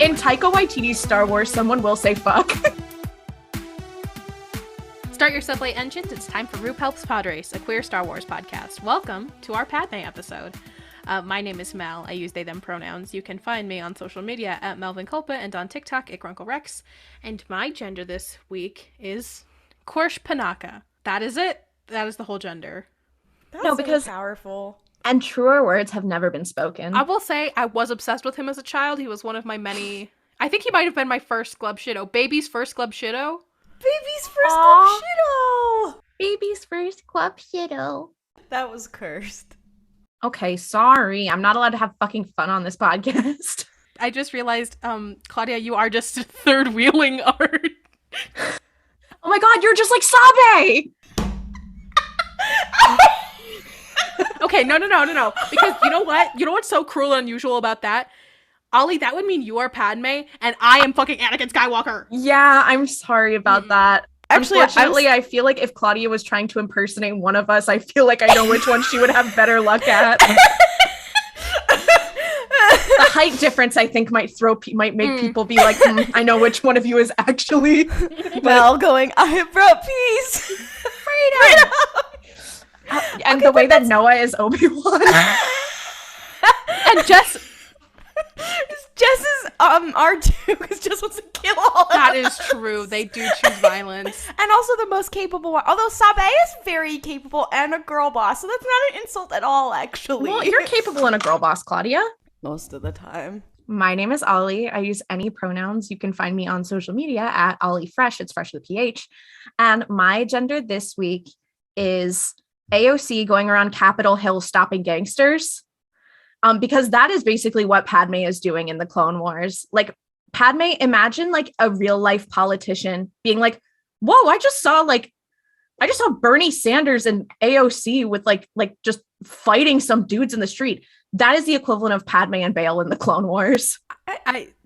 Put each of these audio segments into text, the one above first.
In Taika Waititi's Star Wars, someone will say fuck. Start your sublight engines. It's time for Roop Helps Pod Race, a queer Star Wars podcast. Welcome to our Padmé episode. My name is Mel. I use they, them pronouns. You can find me on social media at Melvin Culpa and on TikTok at Grunkle Rex. And my gender this week is Korsh Panaka. That is it. That is the whole gender. That's No, so because- powerful. And truer words have never been spoken. I will say I was obsessed with him as a child. He was one of my many... I think he might have been my first Glub Shitto. Baby's first Glub Shitto. Baby's first Aw. Club Shitto! Baby's first club shitto. That was cursed. Okay, sorry. I'm not allowed to have fucking fun on this podcast. I just realized, Klaudia, you are just third wheeling art. Oh my god, you're just like Sabe! Okay, no. Because you know what? You know what's so cruel and unusual about that? Ollie, that would mean you are Padme, and I am fucking Anakin Skywalker. Yeah, I'm sorry about that. Actually, Unfortunately, I feel like if Klaudia was trying to impersonate one of us, I feel like I know which one she would have better luck at. The height difference, I think, might make people be like, I know which one of you is actually. Mel going, I have brought peace. Freedom. And the way that Noah is Obi-Wan. And Jess Jess's R2 because Jess wants to kill all of that us. is true. They do choose violence. And also the most capable one. Although Sabe is very capable and a girl boss, so that's not an insult at all, actually. Well, you're capable in a girl boss, Klaudia. most of the time. My name is Ollie. I use any pronouns. You can find me on social media at Ollie Fresh. It's Fresh with a PH. And my gender this week is AOC going around Capitol Hill stopping gangsters. Because that is basically what Padme is doing in the Clone Wars. Like, Padme, imagine like a real life politician being like, whoa, I just saw Bernie Sanders and AOC with like just fighting some dudes in the street. That is the equivalent of Padme and Bail in the Clone Wars.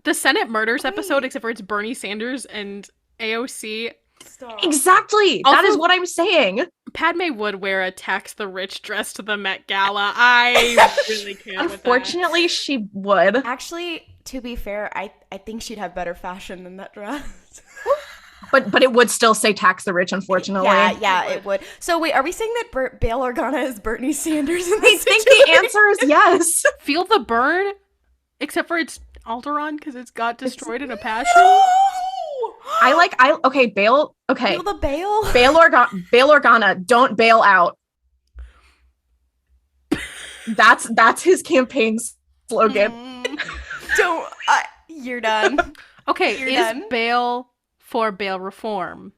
The Senate murders episode, except for it's Bernie Sanders and AOC. Stop. Exactly. Also- that is what I'm saying. Padme would wear a Tax the Rich dress to the Met Gala. I really can't with that. Unfortunately, she would. Actually, to be fair, I think she'd have better fashion than that dress. But it would still say tax the rich, unfortunately. Yeah, it would. So wait, are we saying that Bail Organa is Bernie Sanders in I this think the answer is yes. Feel the burn, except for it's Alderaan because it's got destroyed in a passion. Bail. Okay. Feel the Bail? Bail Organa, don't bail out. That's his campaign slogan. You're done. Okay, You're is done. bail for bail reform?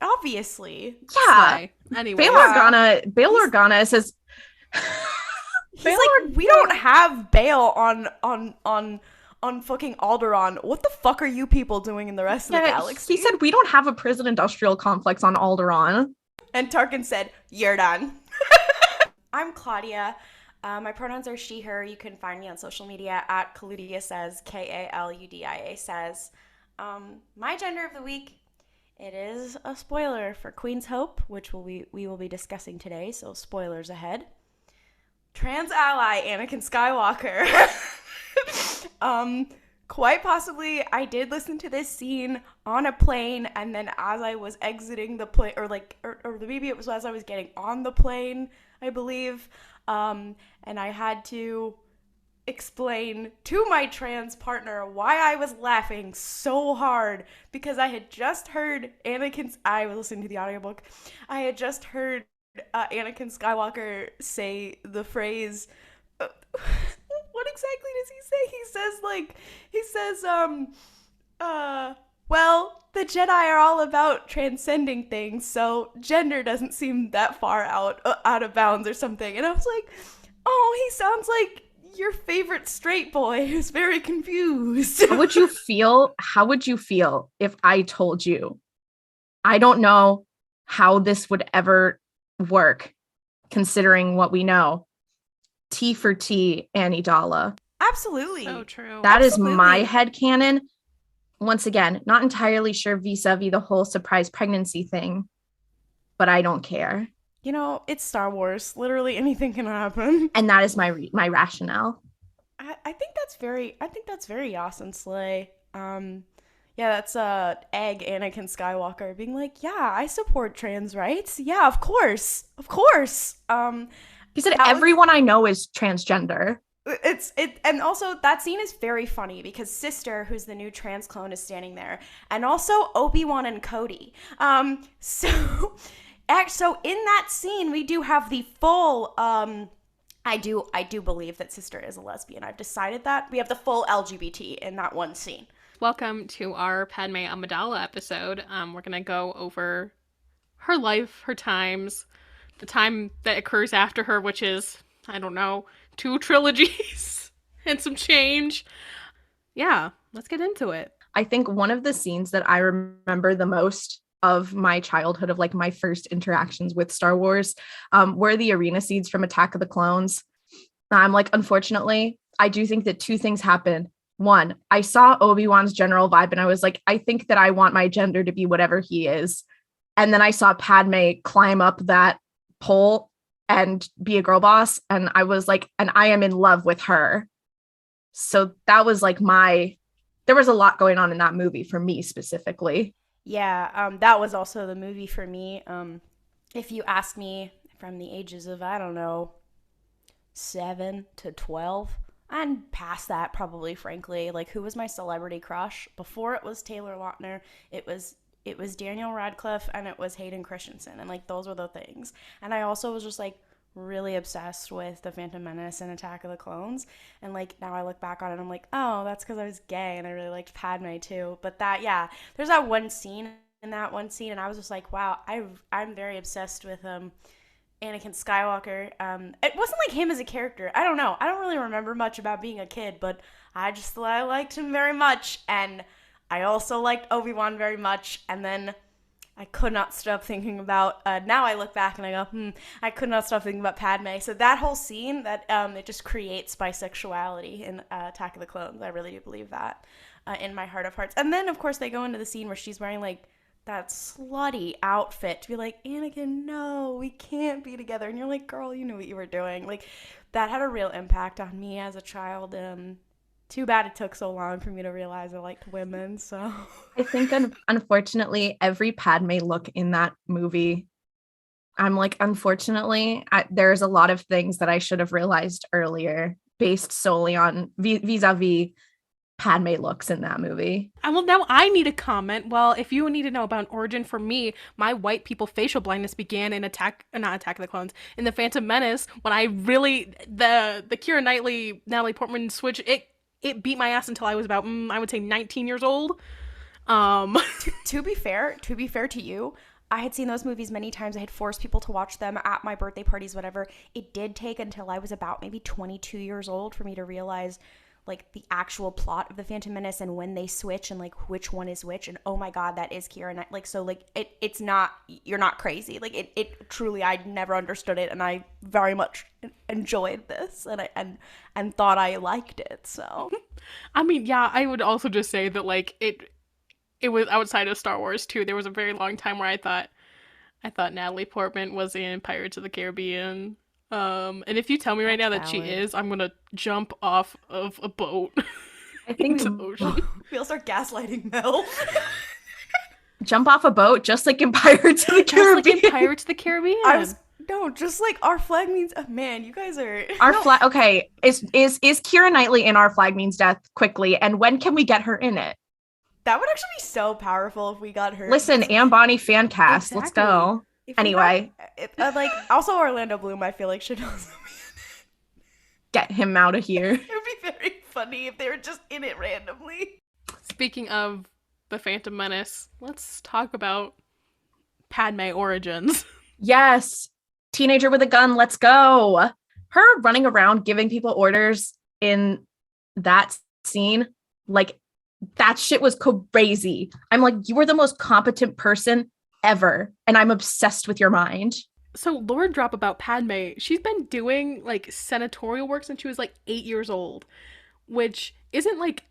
Obviously. Yeah. Slay. Anyway, Bail Organa says He's Bail like, we don't have bail on fucking Alderaan. What the fuck are you people doing in the rest of the galaxy? he said we don't have a prison industrial complex on Alderaan. And Tarkin said, you're done. I'm Klaudia. My pronouns are she, her. You can find me on social media at Klaudia Says, Kaludia Says. My gender of the week, it is a spoiler for Queen's Hope, which we will be discussing today, so spoilers ahead. Trans ally Anakin Skywalker. Quite possibly, I did listen to this scene on a plane, and then as I was exiting the plane, or maybe it was as I was getting on the plane, I believe, and I had to explain to my trans partner why I was laughing so hard, because I had just heard I was listening to the audiobook, I had just heard Anakin Skywalker say the phrase, what exactly does he say? He says, well, the Jedi are all about transcending things, so gender doesn't seem that far out of bounds or something. And I was like, oh, he sounds like your favorite straight boy who's very confused. How would you feel if I told you? I don't know how this would ever work, considering what we know. T for T, Amidala. Absolutely. So true. That Absolutely. is my headcanon. Once again, not entirely sure vis-a-vis the whole surprise pregnancy thing, but I don't care. You know, it's Star Wars. Literally anything can happen. And that is my rationale. I think that's very Yas and Slay. Yeah, that's Egg Anakin Skywalker being like, yeah, I support trans rights. Yeah, of course, of course. He said everyone I know is transgender. And also that scene is very funny because Sister, who's the new trans clone, is standing there, and also Obi-Wan and Cody. So in that scene we do have the full I do believe that Sister is a lesbian. I've decided that. We have the full LGBT in that one scene. Welcome to our Padmé Amidala episode. We're gonna go over her life, her times, the time that occurs after her, which is, I don't know, 2 trilogies and some change. Yeah, let's get into it. I think one of the scenes that I remember the most of my childhood, of like my first interactions with Star Wars, were the arena scenes from Attack of the Clones. I'm like, unfortunately, I do think that 2 things happened. One, I saw Obi-Wan's general vibe and I was like, I think that I want my gender to be whatever he is. And then I saw Padme climb up that pole and be a girl boss. And I was like, and I am in love with her. So that was like there was a lot going on in that movie for me specifically. Yeah, that was also the movie for me. If you ask me from the ages of, I don't know, 7 to 12, and past that probably, frankly, like, who was my celebrity crush? Before it was Taylor Lautner, it was Daniel Radcliffe and it was Hayden Christensen, and like those were the things. And I also was just like really obsessed with The Phantom Menace and Attack of the Clones, and like now I look back on it and I'm like, oh, that's because I was gay and I really liked Padme too. But that, yeah, there's that one scene and I was just like, wow, I'm very obsessed with Anakin Skywalker. It wasn't like him as a character. I don't know. I don't really remember much about being a kid, but I liked him very much, and I also liked Obi-Wan very much. And then I could not stop thinking about, now I look back and I go, I could not stop thinking about Padme. So that whole scene, that it just creates bisexuality in Attack of the Clones. I really do believe that in my heart of hearts. And then, of course, they go into the scene where she's wearing, like, that slutty outfit to be like, Anakin, no, we can't be together. And you're like, girl, you knew what you were doing. Like, that had a real impact on me as a child. Too bad it took so long for me to realize I liked women. So I think, unfortunately, every Padme look in that movie, I'm like, unfortunately, there's a lot of things that I should have realized earlier based solely on vis-a-vis Padme looks in that movie. Well, now I need a comment. Well, if you need to know about an origin for me, my white people facial blindness began in not Attack of the Clones, in The Phantom Menace, when I really, the Keira Knightley, Natalie Portman switch, it beat my ass until I was about, I would say 19 years old. To be fair to you, I had seen those movies many times. I had forced people to watch them at my birthday parties, whatever. It did take until I was about maybe 22 years old for me to realize, like, the actual plot of The Phantom Menace and when they switch and, like, which one is which. And oh my god, that is Keira Knightley. Like, so, like, it's not, you're not crazy. Like, it truly, I never understood it, and I very much enjoyed this and thought I liked it. So I mean, yeah, I would also just say that, like, it was outside of Star Wars too. There was a very long time where I thought Natalie Portman was in Pirates of the Caribbean. And if you tell me right now that she is, I'm gonna jump off of a boat. I think into the ocean. We'll start gaslighting Mel. Jump off a boat, just like in Pirates of the Caribbean. Just like in Pirates of the Caribbean. Just like Our Flag Means, man, you guys are flag. Okay, is Keira Knightley in Our Flag Means Death quickly, and when can we get her in it? That would actually be so powerful if we got her. Listen, Anne Bonny fan cast. Exactly. Let's go. Anyway, like, also Orlando Bloom, I feel like should also be in it. Get him out of here. It would be very funny if they were just in it randomly. Speaking of The Phantom Menace, let's talk about Padme origins. Yes, teenager with a gun. Let's go. Her running around giving people orders in that scene, like, that shit was crazy. I'm like, you were the most competent person ever, and I'm obsessed with your mind. So, lore drop about Padme, she's been doing, like, senatorial work since she was, like, 8 years old, which isn't, like,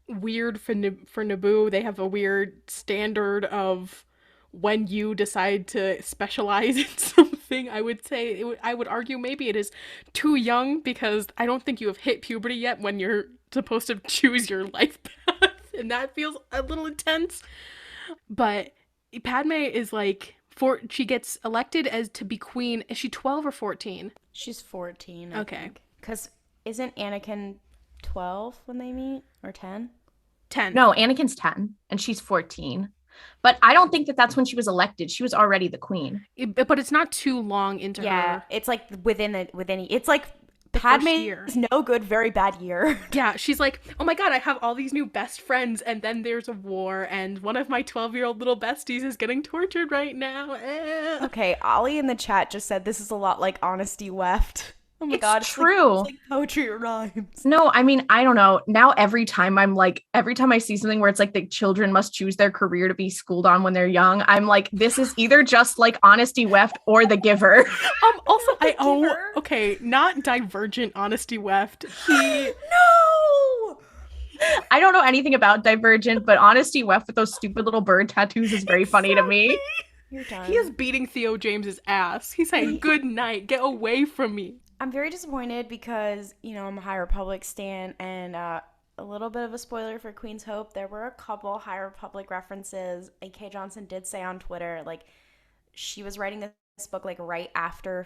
weird for Naboo. They have a weird standard of when you decide to specialize in something. thing, I would say, I would argue maybe it is too young, because I don't think you have hit puberty yet when you're supposed to choose your life path, and that feels a little intense. But Padme is like, she gets elected as to be queen. Is she 12 or 14? She's 14. Okay. Because isn't Anakin 12 when they meet, or 10? 10. No, Anakin's 10 and she's 14. But I don't think that that's when she was elected. She was already the queen. But it's not too long into her. Yeah, it's like it's like Padme is no good, very bad year. Yeah, she's like, oh my god, I have all these new best friends, and then there's a war, and one of my 12-year-old little besties is getting tortured right now. Okay, Ollie in the chat just said this is a lot like Honesty Weft. Oh my god, it's true. It's like poetry rhymes. No, I mean, I don't know. Now every time I see something where it's like the children must choose their career to be schooled on when they're young, I'm like, this is either just like Honesty Weft or The Giver. Also, okay, not Divergent Honesty Weft. No! I don't know anything about Divergent, but Honesty Weft with those stupid little bird tattoos is very funny to me. You're done. He is beating Theo James's ass. He's saying, good night, get away from me. I'm very disappointed because, I'm a High Republic stan, and a little bit of a spoiler for Queen's Hope, there were a couple High Republic references. A.K. Johnson did say on Twitter, like, she was writing this book, like, right after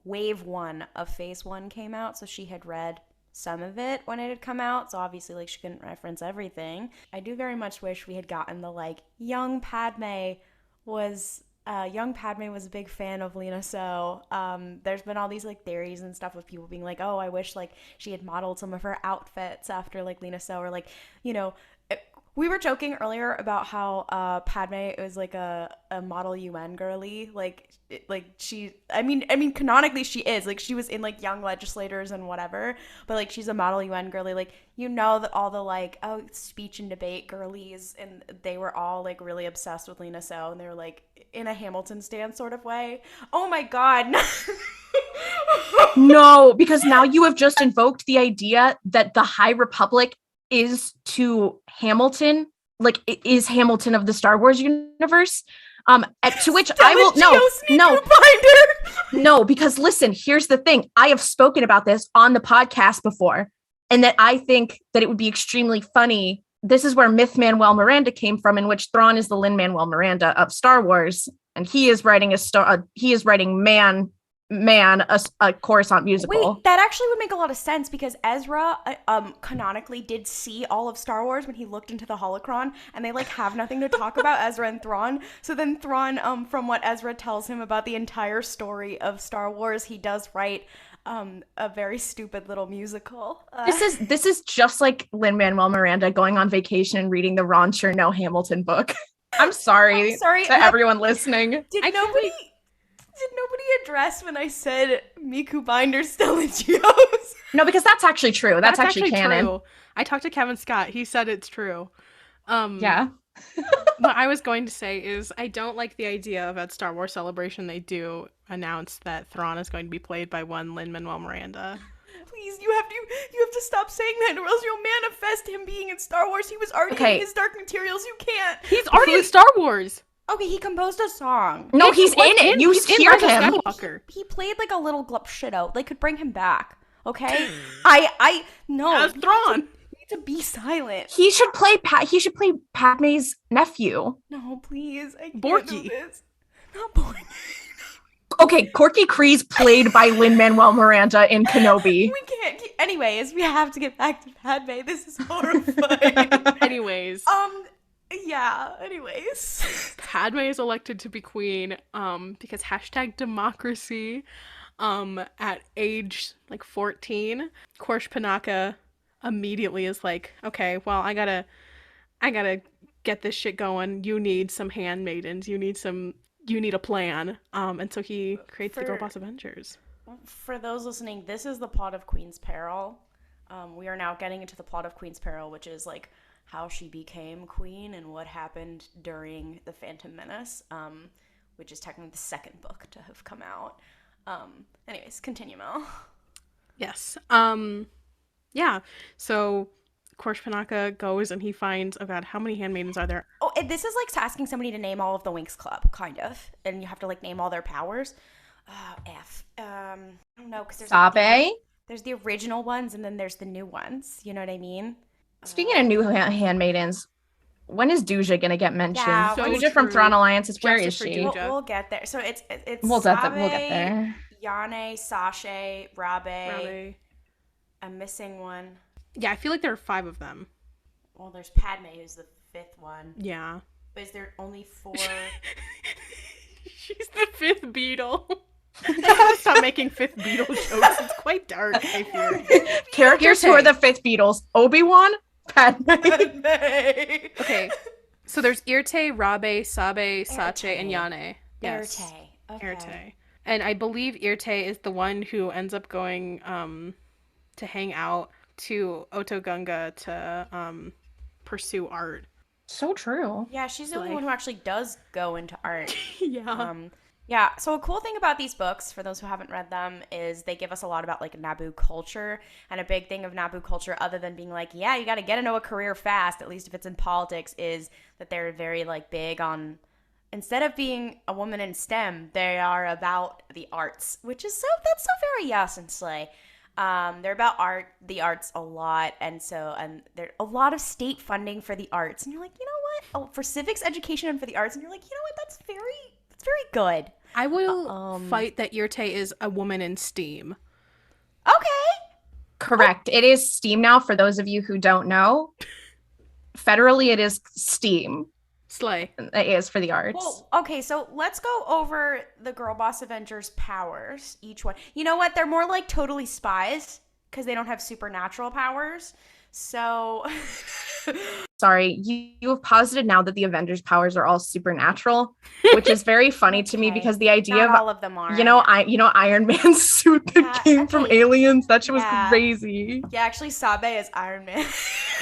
Wave 1 of Phase 1 came out, so she had read some of it when it had come out, so obviously, like, she couldn't reference everything. I do very much wish we had gotten the, like, young Padme was a big fan of Lena So. There's been all these like theories and stuff of people being like, oh, I wish like she had modeled some of her outfits after like Lena So, or like, we were joking earlier about how Padme is like a model UN girly, canonically she is, like she was in like Young Legislators and whatever, but like she's a model UN girly, like that all the like speech and debate girlies, and they were all like really obsessed with Lena So, and they were like in a Hamilton stan sort of way. Oh my god. No, because now you have just invoked the idea that the High Republic is to Hamilton, like it is Hamilton of the Star Wars universe. To which I will no, because listen, here's the thing. I have spoken about this on the podcast before, and that I think that it would be extremely funny. This is where Myth-Manuel Miranda came from, in which Thrawn is the Lin-Manuel Miranda of Star Wars, and he is writing a Coruscant musical. Wait, that actually would make a lot of sense, because Ezra canonically did see all of Star Wars when he looked into the holocron, and they like have nothing to talk about Ezra and Thrawn. So then Thrawn, from what Ezra tells him about the entire story of Star Wars, he does write a very stupid little musical. This is just like Lin-Manuel Miranda going on vacation and reading the Ron Chernow Hamilton book. I'm sorry to everyone listening. Did nobody address when I said Miku Binder's Steligios? No, because that's actually true. That's actually canon. True. I talked to Kevin Scott. He said it's true. Yeah. What I was going to say is I don't like the idea of at Star Wars Celebration they do announce that Thrawn is going to be played by one Lin-Manuel Miranda. Please, you have to stop saying that, or else you'll manifest him being in Star Wars. He was already in his Dark Materials. You can't. He's already in Star Wars. Okay, he composed a song. No, he's in it. You hear him. He played like a little shit out. They could bring him back. Okay? No. As Thrawn. You need to be silent. He should play Padme's nephew. No, please. I can't Borky. do this. Not Borky. Okay, Corky Kryze played by Lin-Manuel Miranda in Kenobi. We can't. Anyways, we have to get back to Padme. This is horrifying. Anyways. Yeah, anyways. Padme is elected to be queen because #democracy at age like 14. Korsh Panaka immediately is like, okay, well, I gotta get this shit going. You need some handmaidens. You need a plan. And so he creates the Girl Boss Avengers. For those listening, this is the plot of Queen's Peril. We are now getting into the plot of Queen's Peril, which is like how she became queen and what happened during the Phantom Menace, which is technically the second book to have come out. Anyways, continue, Mel. Yes. Yeah. So course, Panaka goes and he finds, oh god, how many handmaidens are there? Oh, this is like asking somebody to name all of the Winx Club, kind of. And you have to like name all their powers. I don't know, because Sabe. there's the original ones and then there's the new ones. You know what I mean? Speaking of new handmaidens, when is Duja gonna get mentioned? Yeah, So Duja from true. Thrawn Alliances, where is Justice for she? Duja. We'll get there. So it's We'll Sabe, get there. Yane, Sasha, Rabe. Rabe. I'm missing one. Yeah, I feel like there are 5 of them. Well, there's Padmé, who's the 5th one. Yeah. But is there only 4? She's the 5th beetle. I gotta stop making 5th beetle jokes. It's quite dark, I fear. Characters who are the 5th Beatles: Obi-Wan, Padme. Okay, so there's Irte, Rabe, Sabe, Sache, and Yane. Yes. Irte. Okay. Irte. And I believe Irte is the one who ends up going to hang out to Otogunga to pursue art. So true. Yeah, she's the only one who actually does go into art. Yeah. Yeah, so a cool thing about these books, for those who haven't read them, is they give us a lot about, like, Naboo culture. And a big thing of Naboo culture, other than being like, yeah, you got to get into a career fast, at least if it's in politics, is that they're very, like, big on, instead of being a woman in STEM, they are about the arts, which is that's so very Yas and Slay. They're about the arts a lot, and there's a lot of state funding for the arts. And you're like, you know what? Oh, for civics education and for the arts, and you're like, you know what? That's very good. I will fight that Irte is a woman in STEAM. Okay. Correct. It is STEAM now, for those of you who don't know. Federally, it is STEAM. Slay. It is for the arts. Well, okay, so let's go over the Girl Boss Avengers powers, each one. You know what? They're more like totally spies because they don't have supernatural powers. So... Sorry, you have posited now that the Avengers' powers are all supernatural, which is very funny to me because the idea Not of all of them are. Iron Man's suit that came from aliens, that shit was crazy. Yeah, actually, Sabe is Iron Man.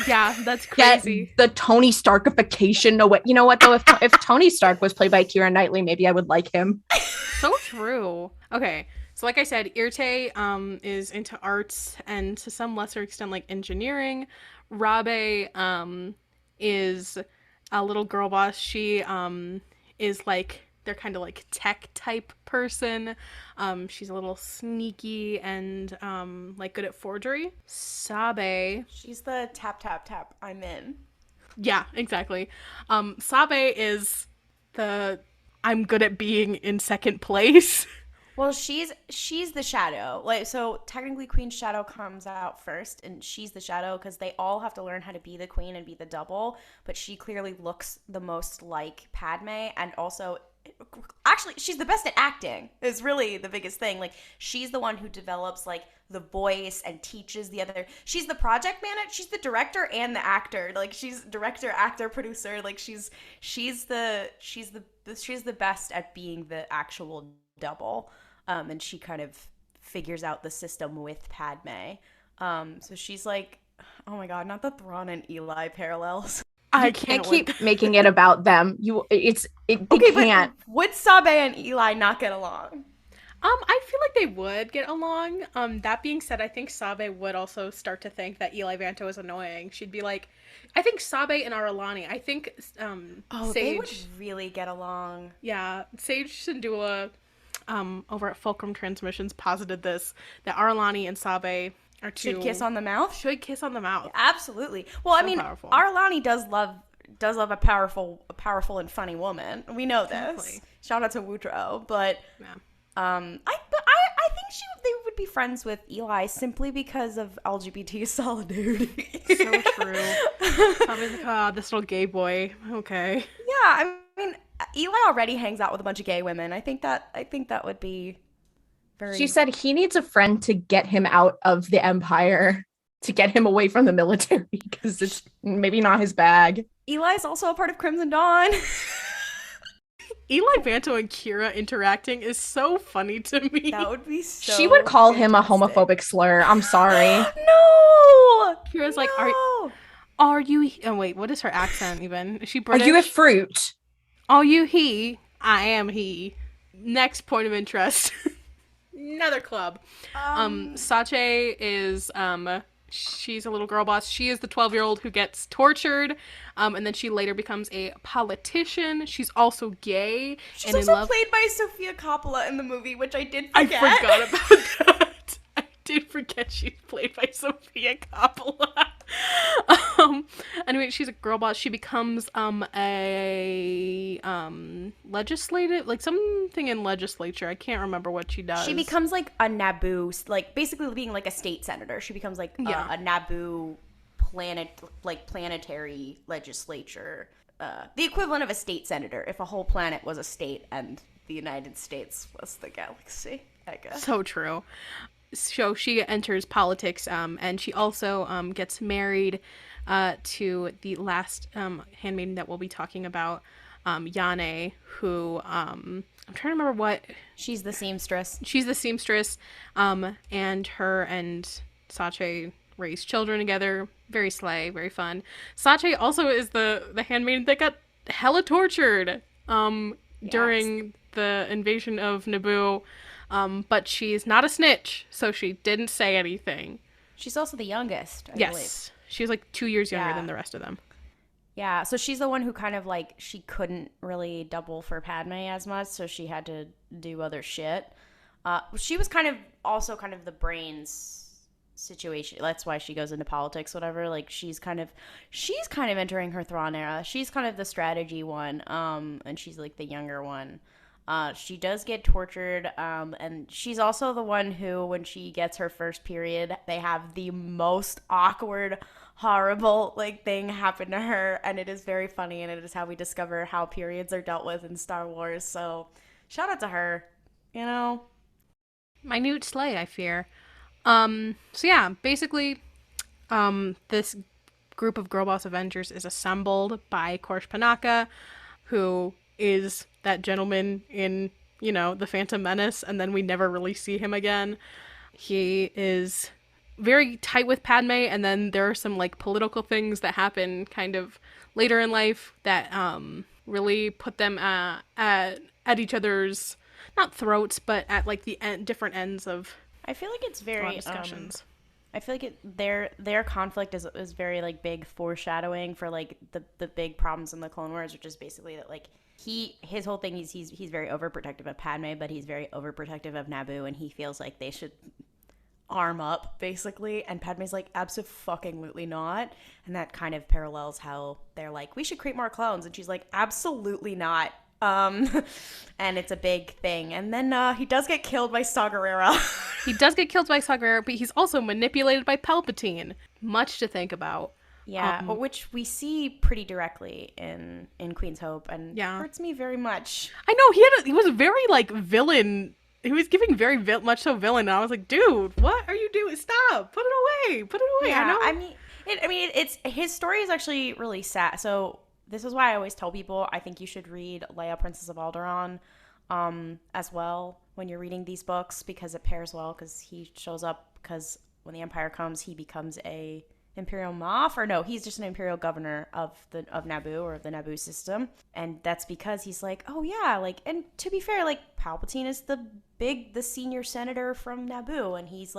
Yeah, that's crazy. The Tony Starkification. No way. You know what though? If Tony Stark was played by Keira Knightley, maybe I would like him. So true. Okay. So like I said, Irte is into arts and to some lesser extent like engineering. Rabe is a little girl boss. She is like, they're kind of like tech type person. She's a little sneaky and like good at forgery. Sabe. She's the tap tap tap. I'm in. Yeah, exactly. Sabe is the I'm good at being in second place. Well, she's the shadow. Like, so technically Queen's shadow comes out first, and she's the shadow because they all have to learn how to be the queen and be the double, but she clearly looks the most like Padme, and also actually she's the best at acting is really the biggest thing. Like, she's the one who develops like the voice and teaches the other. She's the project manager, she's the director and the actor. Like, she's director, actor, producer. Like, she's the best at being the actual double. And she kind of figures out the system with Padme. So she's like, oh my god, not the Thrawn and Eli parallels. I can't keep making it about them. They can't. But would Sabe and Eli not get along? I feel like they would get along. That being said, I think Sabe would also start to think that Eli Vanto is annoying. She'd be like, I think Sabe and Aralani. I think Sage, they would really get along. Yeah, Sage Syndulla over at Fulcrum Transmissions posited this, that Aralani and Sabe are two... Should kiss on the mouth? Should kiss on the mouth. Absolutely. Well, I mean, powerful. Aralani does love a powerful and funny woman. We know this. Exactly. Shout out to Woodrow, but yeah. I think they would be friends with Eli simply because of LGBT solidarity. So true. Sabe's like, this little gay boy. Okay. Yeah, I mean, Eli already hangs out with a bunch of gay women. I think that would be very... She said he needs a friend to get him out of the Empire, to get him away from the military, because it's maybe not his bag. Eli's also a part of Crimson Dawn. Eli Vanto and Kira interacting is so funny to me. That would be so... She would call him a homophobic slur. I'm sorry. No! Kira's like, are you... Oh, wait, what is her accent even? Is she British? Are you a fruit? Are you he? I am he. Next point of interest. Another club. Sache is, She's a little girl boss. She is the 12-year-old who gets tortured, and then she later becomes a politician. She's also gay. She's also played by Sofia Coppola in the movie, which I did forget. I forgot about that. I did forget she's played by Sofia Coppola. Anyway, she's a girl boss. She becomes a legislative, like something in legislature. I can't remember what she does. She becomes like a Naboo, like basically being like a state senator. She becomes like a Naboo planetary legislature. The equivalent of a state senator if a whole planet was a state and the United States was the galaxy, I guess. So true. So she enters politics, and she also gets married to the last handmaiden that we'll be talking about, Yane, who I'm trying to remember what. She's the seamstress. And her and Sache raise children together. Very slay, very fun. Sache also is the handmaiden that got hella tortured during the invasion of Naboo. But she's not a snitch, so she didn't say anything. She's also the youngest, I believe. Yes. She's like 2 years younger than the rest of them. Yeah, so she's the one who kind of like, she couldn't really double for Padme as much, so she had to do other shit. She was kind of the brains situation. That's why she goes into politics, whatever. Like, she's kind of entering her Thrawn era. She's kind of the strategy one, and she's like the younger one. She does get tortured, and she's also the one who, when she gets her first period, they have the most awkward, horrible, like, thing happen to her, and it is very funny, and it is how we discover how periods are dealt with in Star Wars, so shout out to her, you know? Minute slay, I fear. So yeah, basically, this group of girl boss Avengers is assembled by Korsh Panaka, who is that gentleman in, The Phantom Menace, and then we never really see him again. He is very tight with Padme, and then there are some, like, political things that happen kind of later in life that really put them at each other's, not throats, but at, like, the different ends of I feel like it's very discussions. I feel like their conflict is very, like, big foreshadowing for, like, the big problems in the Clone Wars, which is basically that, like, his whole thing is he's very overprotective of Padme, but he's very overprotective of Naboo, and he feels like they should arm up, basically, and Padme's like, abso-fucking-lutely not, and that kind of parallels how they're like, we should create more clones, and she's like, absolutely not. And it's a big thing, and then he does get killed by Saw Gerrera. He does get killed by Saw Gerrera, but he's also manipulated by Palpatine. Much to think about. Yeah, which we see pretty directly in Queen's Hope, and hurts me very much. I know, he was very, like, villain. He was giving very much so villain, and I was like, dude, what are you doing? Stop! Put it away! Yeah, I mean, it's his story is actually really sad. So this is why I always tell people I think you should read Leia, Princess of Alderaan, as well when you're reading these books, because it pairs well, because he shows up, because when the Empire comes, he becomes a Imperial Moff, or no, he's just an Imperial Governor of Naboo, or of the Naboo system, and that's because he's like, oh yeah, like, and to be fair, like, Palpatine is the senior senator from Naboo, and he's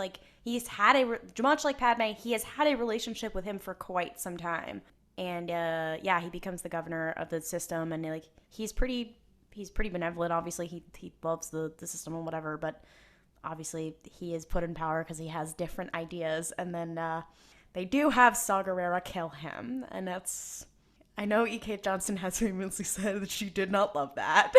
had much like Padme, he has had a relationship with him for quite some time, and he becomes the governor of the system, and like, he's pretty benevolent. Obviously, he loves the system and whatever, but obviously he is put in power because he has different ideas, and then they do have Saw Gerrera kill him, and that's... I know E.K. Johnston has famously said that she did not love that.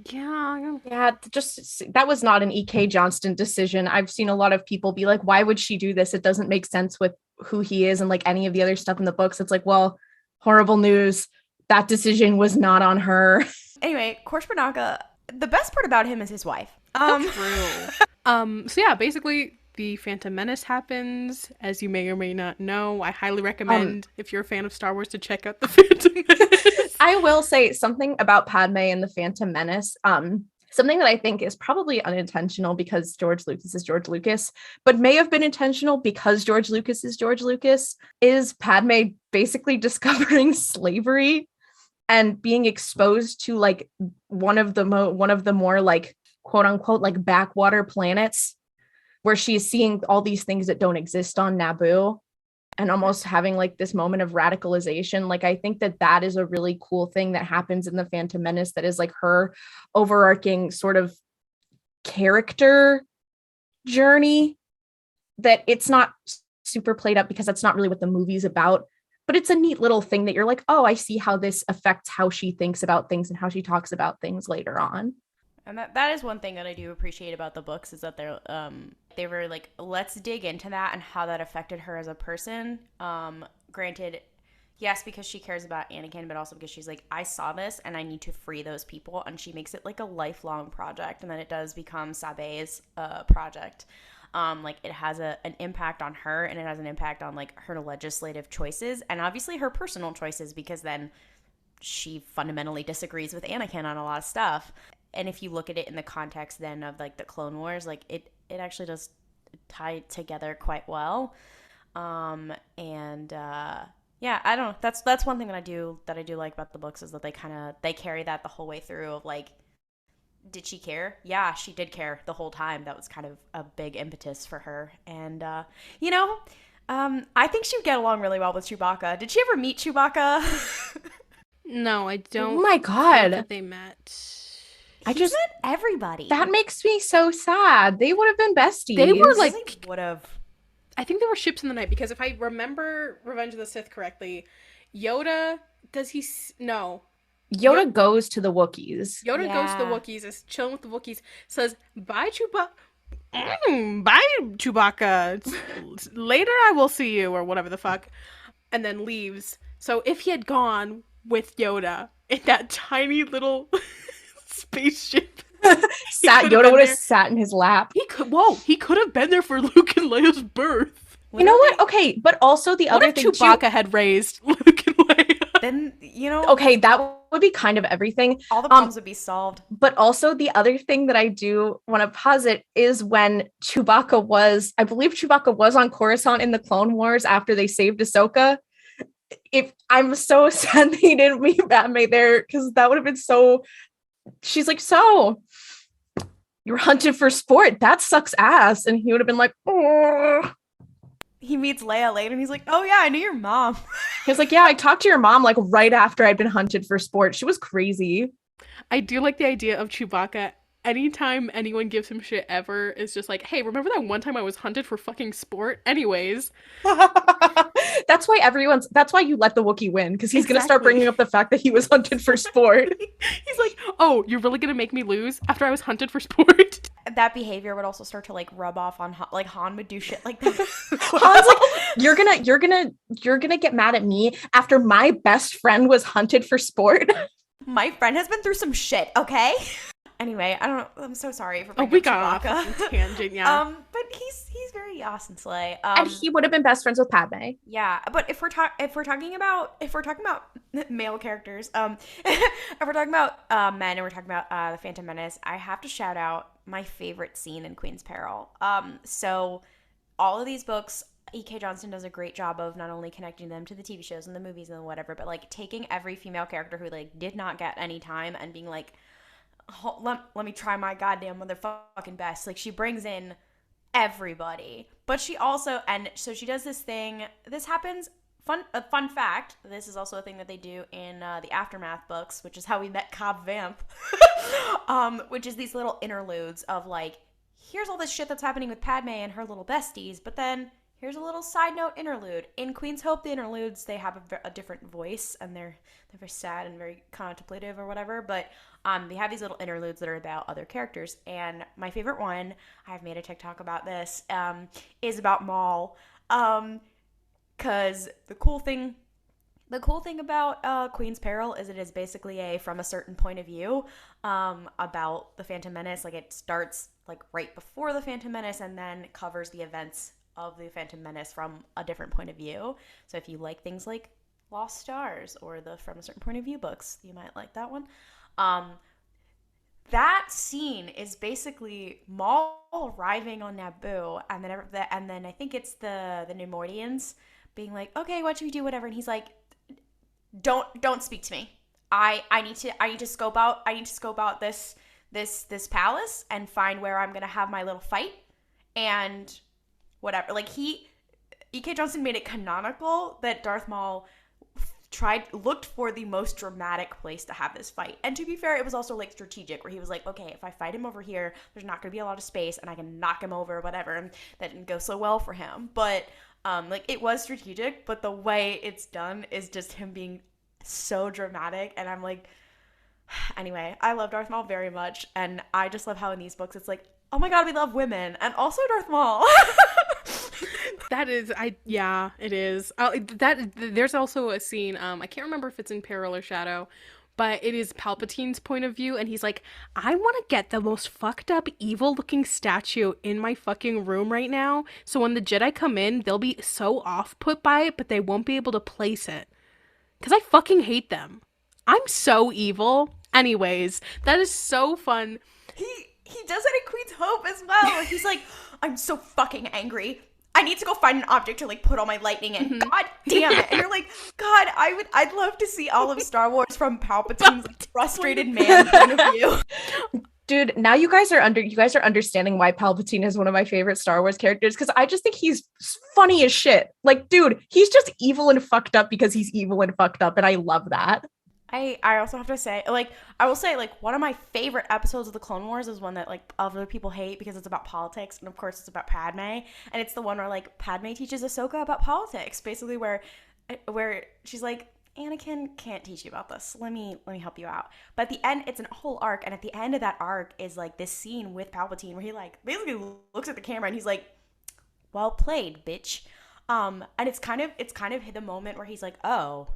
Yeah, just that was not an E.K. Johnston decision. I've seen a lot of people be like, why would she do this? It doesn't make sense with who he is and, like, any of the other stuff in the books. It's like, well, horrible news. That decision was not on her. Anyway, Korsh Panaka, the best part about him is his wife. True. So yeah, basically... The Phantom Menace happens, as you may or may not know. I highly recommend, if you're a fan of Star Wars, to check out The Phantom Menace. I will say something about Padme and The Phantom Menace. Something that I think is probably unintentional because George Lucas is George Lucas, but may have been intentional because George Lucas is George Lucas, is Padme basically discovering slavery and being exposed to, like, one of the more, like, quote unquote, like, backwater planets where she's seeing all these things that don't exist on Naboo and almost having like this moment of radicalization. Like, I think that is a really cool thing that happens in the Phantom Menace that is like her overarching sort of character journey, that it's not super played up because that's not really what the movie's about, but it's a neat little thing that you're like, oh, I see how this affects how she thinks about things and how she talks about things later on. And that is one thing that I do appreciate about the books, is that they were like, let's dig into that and how that affected her as a person. Granted, yes, because she cares about Anakin, but also because she's like, I saw this and I need to free those people, and she makes it like a lifelong project, and then it does become Sabe's project. Like, it has an impact on her, and it has an impact on like her legislative choices and obviously her personal choices, because then she fundamentally disagrees with Anakin on a lot of stuff. And if you look at it in the context then of like the Clone Wars, like it actually does tie together quite well. Yeah, I don't know. That's one thing that I do like about the books, is that they carry that the whole way through of like, did she care? Yeah, she did care the whole time. That was kind of a big impetus for her. And I think she would get along really well with Chewbacca. Did she ever meet Chewbacca? No, I don't. Oh my God. That they met. I just met everybody. That makes me so sad. They would have been besties. They were like, would have. I think they were ships in the night, because if I remember Revenge of the Sith correctly, Yoda, no. Yoda goes to the Wookiees. Yoda goes to the Wookiees, is chilling with the Wookiees, says, bye, Chewbacca. Bye, Chewbacca. Later I will see you, or whatever the fuck. And then leaves. So if he had gone with Yoda in that tiny little spaceship, Yoda would have sat in his lap. He could have been there for Luke and Leia's birth. You know what? Okay, but also the other thing, Chewbacca had raised Luke and Leia. Then, okay, that would be kind of everything. All the problems would be solved. But also the other thing that I do want to posit is when I believe Chewbacca was on Coruscant in the Clone Wars after they saved Ahsoka. I'm so sad that he didn't meet Padmé there, because that would have been so. She's like, so you're hunted for sport. That sucks ass. And he would have been like, oh. He meets Leia later and he's like, oh yeah, I knew your mom. He was like, yeah, I talked to your mom like right after I'd been hunted for sport. She was crazy. I do like the idea of Chewbacca. Anytime anyone gives him shit ever, is just like, hey, remember that one time I was hunted for fucking sport? Anyways. That's why you let the Wookiee win, because he's going to start bringing up the fact that he was hunted for sport. He's like, oh, you're really going to make me lose after I was hunted for sport? That behavior would also start to like rub off on Han. Like, Han would do shit like that. Han's like, you're gonna get mad at me after my best friend was hunted for sport. My friend has been through some shit, okay? Anyway, I don't know. I'm so sorry for we got off on a tangent, yeah. But he's very Yas and Slay. And he would have been best friends with Padmé. Yeah, but if we're talking about male characters, if we're talking about men, and we're talking about the Phantom Menace, I have to shout out my favorite scene in Queen's Peril. So all of these books, E.K. Johnston does a great job of not only connecting them to the TV shows and the movies and whatever, but like taking every female character who like did not get any time and being like, let me try my goddamn motherfucking best. Like, she brings in everybody, but she also, and so she does this thing. This happens. Fun fact. This is also a thing that they do in the Aftermath books, which is how we met Cobb Vamp. Which is these little interludes of like, here's all this shit that's happening with Padmé and her little besties, but then here's a little side note interlude. In Queen's Hope, the interludes, they have a different voice, and they're very sad and very contemplative or whatever, but they have these little interludes that are about other characters. And my favorite one, I've made a TikTok about this, is about Maul. Because the cool thing about Queen's Peril is it is basically a from a certain point of view about the Phantom Menace. Like, it starts like right before the Phantom Menace and then covers the events of the Phantom Menace from a different point of view. So if you like things like Lost Stars or the From a Certain Point of View books, you might like that one. That scene is basically Maul arriving on Naboo, and then I think it's the Neimoidians being like, okay, what should we do, whatever, and he's like, don't speak to me. I need to scope out this palace and find where I'm gonna have my little fight, and whatever. Like, E.K. Johnston made it canonical that Darth Maul looked for the most dramatic place to have this fight. And to be fair, it was also like strategic, where he was like, okay, if I fight him over here, there's not gonna be a lot of space and I can knock him over, whatever. And that didn't go so well for him. But like, it was strategic, but the way it's done is just him being so dramatic. And I'm like, anyway, I love Darth Maul very much, and I just love how in these books it's like, oh my god, we love women and also Darth Maul. That is, it is. There's also a scene, I can't remember if it's in Peril or Shadow, but it is Palpatine's point of view, and he's like, I want to get the most fucked up, evil-looking statue in my fucking room right now, so when the Jedi come in, they'll be so off-put by it, but they won't be able to place it. Because I fucking hate them. I'm so evil. Anyways, that is so fun. He does it in Queen's Hope as well. He's like, I'm so fucking angry. I need to go find an object to like put all my lightning in. God damn it. And you're like, God, I'd love to see all of Star Wars from Palpatine's frustrated man point of view. Dude, now you guys are understanding why Palpatine is one of my favorite Star Wars characters, because I just think he's funny as shit. Like, dude, he's just evil and fucked up because he's evil and fucked up, and I love that. I also have to say, like, I will say, like, one of my favorite episodes of the Clone Wars is one that, like, other people hate because it's about politics, and of course it's about Padme, and it's the one where, like, Padme teaches Ahsoka about politics, basically where she's like, Anakin can't teach you about this. Let me help you out. But at the end, it's a whole arc, and at the end of that arc is, like, this scene with Palpatine where he, like, basically looks at the camera and he's like, well played, bitch. And it's kind of the moment where he's like, oh,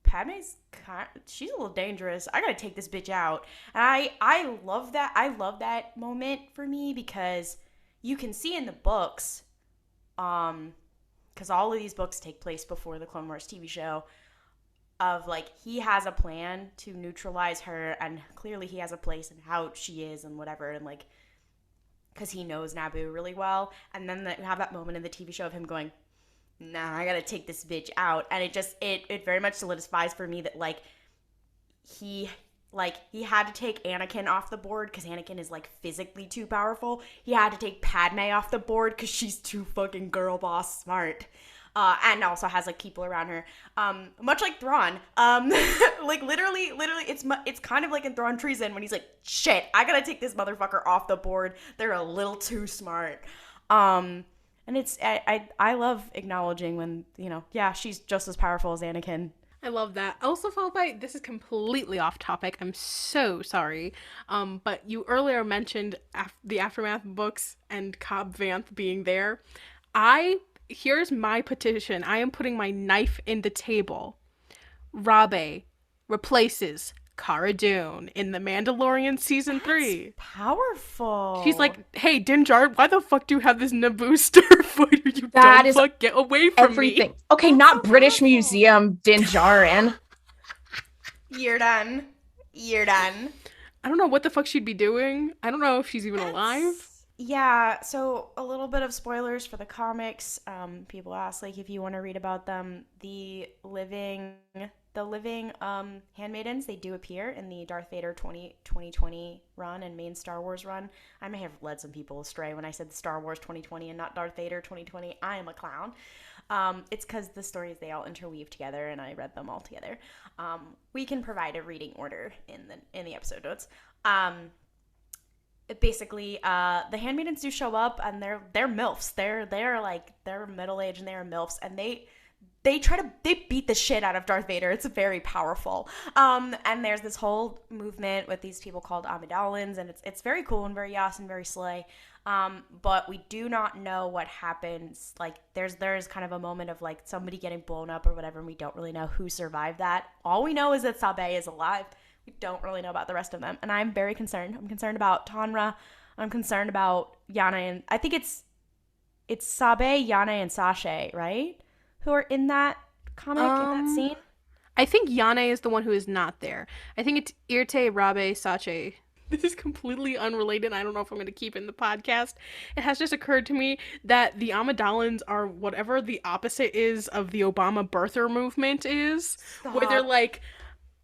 Padme's she's a little dangerous. I gotta take this bitch out. And I love that. I love that moment for me because you can see in the books, because all of these books take place before the Clone Wars TV show, of like, he has a plan to neutralize her, and clearly he has a place in how she is and whatever, and like, because he knows Naboo really well. And then you have that moment in the TV show of him going, nah, I gotta take this bitch out. And it very much solidifies for me that, like, he had to take Anakin off the board because Anakin is, like, physically too powerful. He had to take Padme off the board because she's too fucking girl boss smart. And also has, like, people around her. Much like Thrawn. Like, literally, it's kind of like in Thrawn Treason when he's like, shit, I gotta take this motherfucker off the board. They're a little too smart. And it's, I love acknowledging when, you know, yeah, she's just as powerful as Anakin. I love that. Also, followed by, this is completely off topic, I'm so sorry, but you earlier mentioned the Aftermath books and Cobb Vanth being there. Here's my petition. I am putting my knife in the table. Rabe replaces Cara Dune in The Mandalorian Season 3. Powerful. She's like, hey, Din Djarin, why the fuck do you have this Naboo starfighter? You dumb fuck, get away from everything. me. Okay, not British Museum, Din Djarin. You're done. I don't know what the fuck she'd be doing. I don't know if she's even alive. Yeah, so a little bit of spoilers for the comics. People ask, like, if you want to read about them. The living handmaidens, they do appear in the Darth Vader 2020 run and main Star Wars run. I may have led some people astray when I said Star Wars 2020 and not Darth Vader 2020. I am a clown. It's because the stories, they all interweave together, and I read them all together. We can provide a reading order in the episode notes. Basically, the handmaidens do show up, and they're MILFs. They're middle-aged, and they're MILFs, and they beat the shit out of Darth Vader. It's very powerful. And there's this whole movement with these people called Amidalans, and it's very cool and very yas and very slay. But we do not know what happens. Like, there's kind of a moment of, like, somebody getting blown up or whatever, and we don't really know who survived that. All we know is that Sabe is alive. We don't really know about the rest of them, and I'm very concerned. I'm concerned about Tanra. I'm concerned about Yana, and I think it's Sabe, Yana, and Sashay, right? Who are in that comic, in that scene? I think Yana is the one who is not there. I think it's Irte, Rabe, Sache. This is completely unrelated. I don't know if I'm going to keep in the podcast. It has just occurred to me that the Amidalans are whatever the opposite is of the Obama birther movement is. Stop. Where they're like,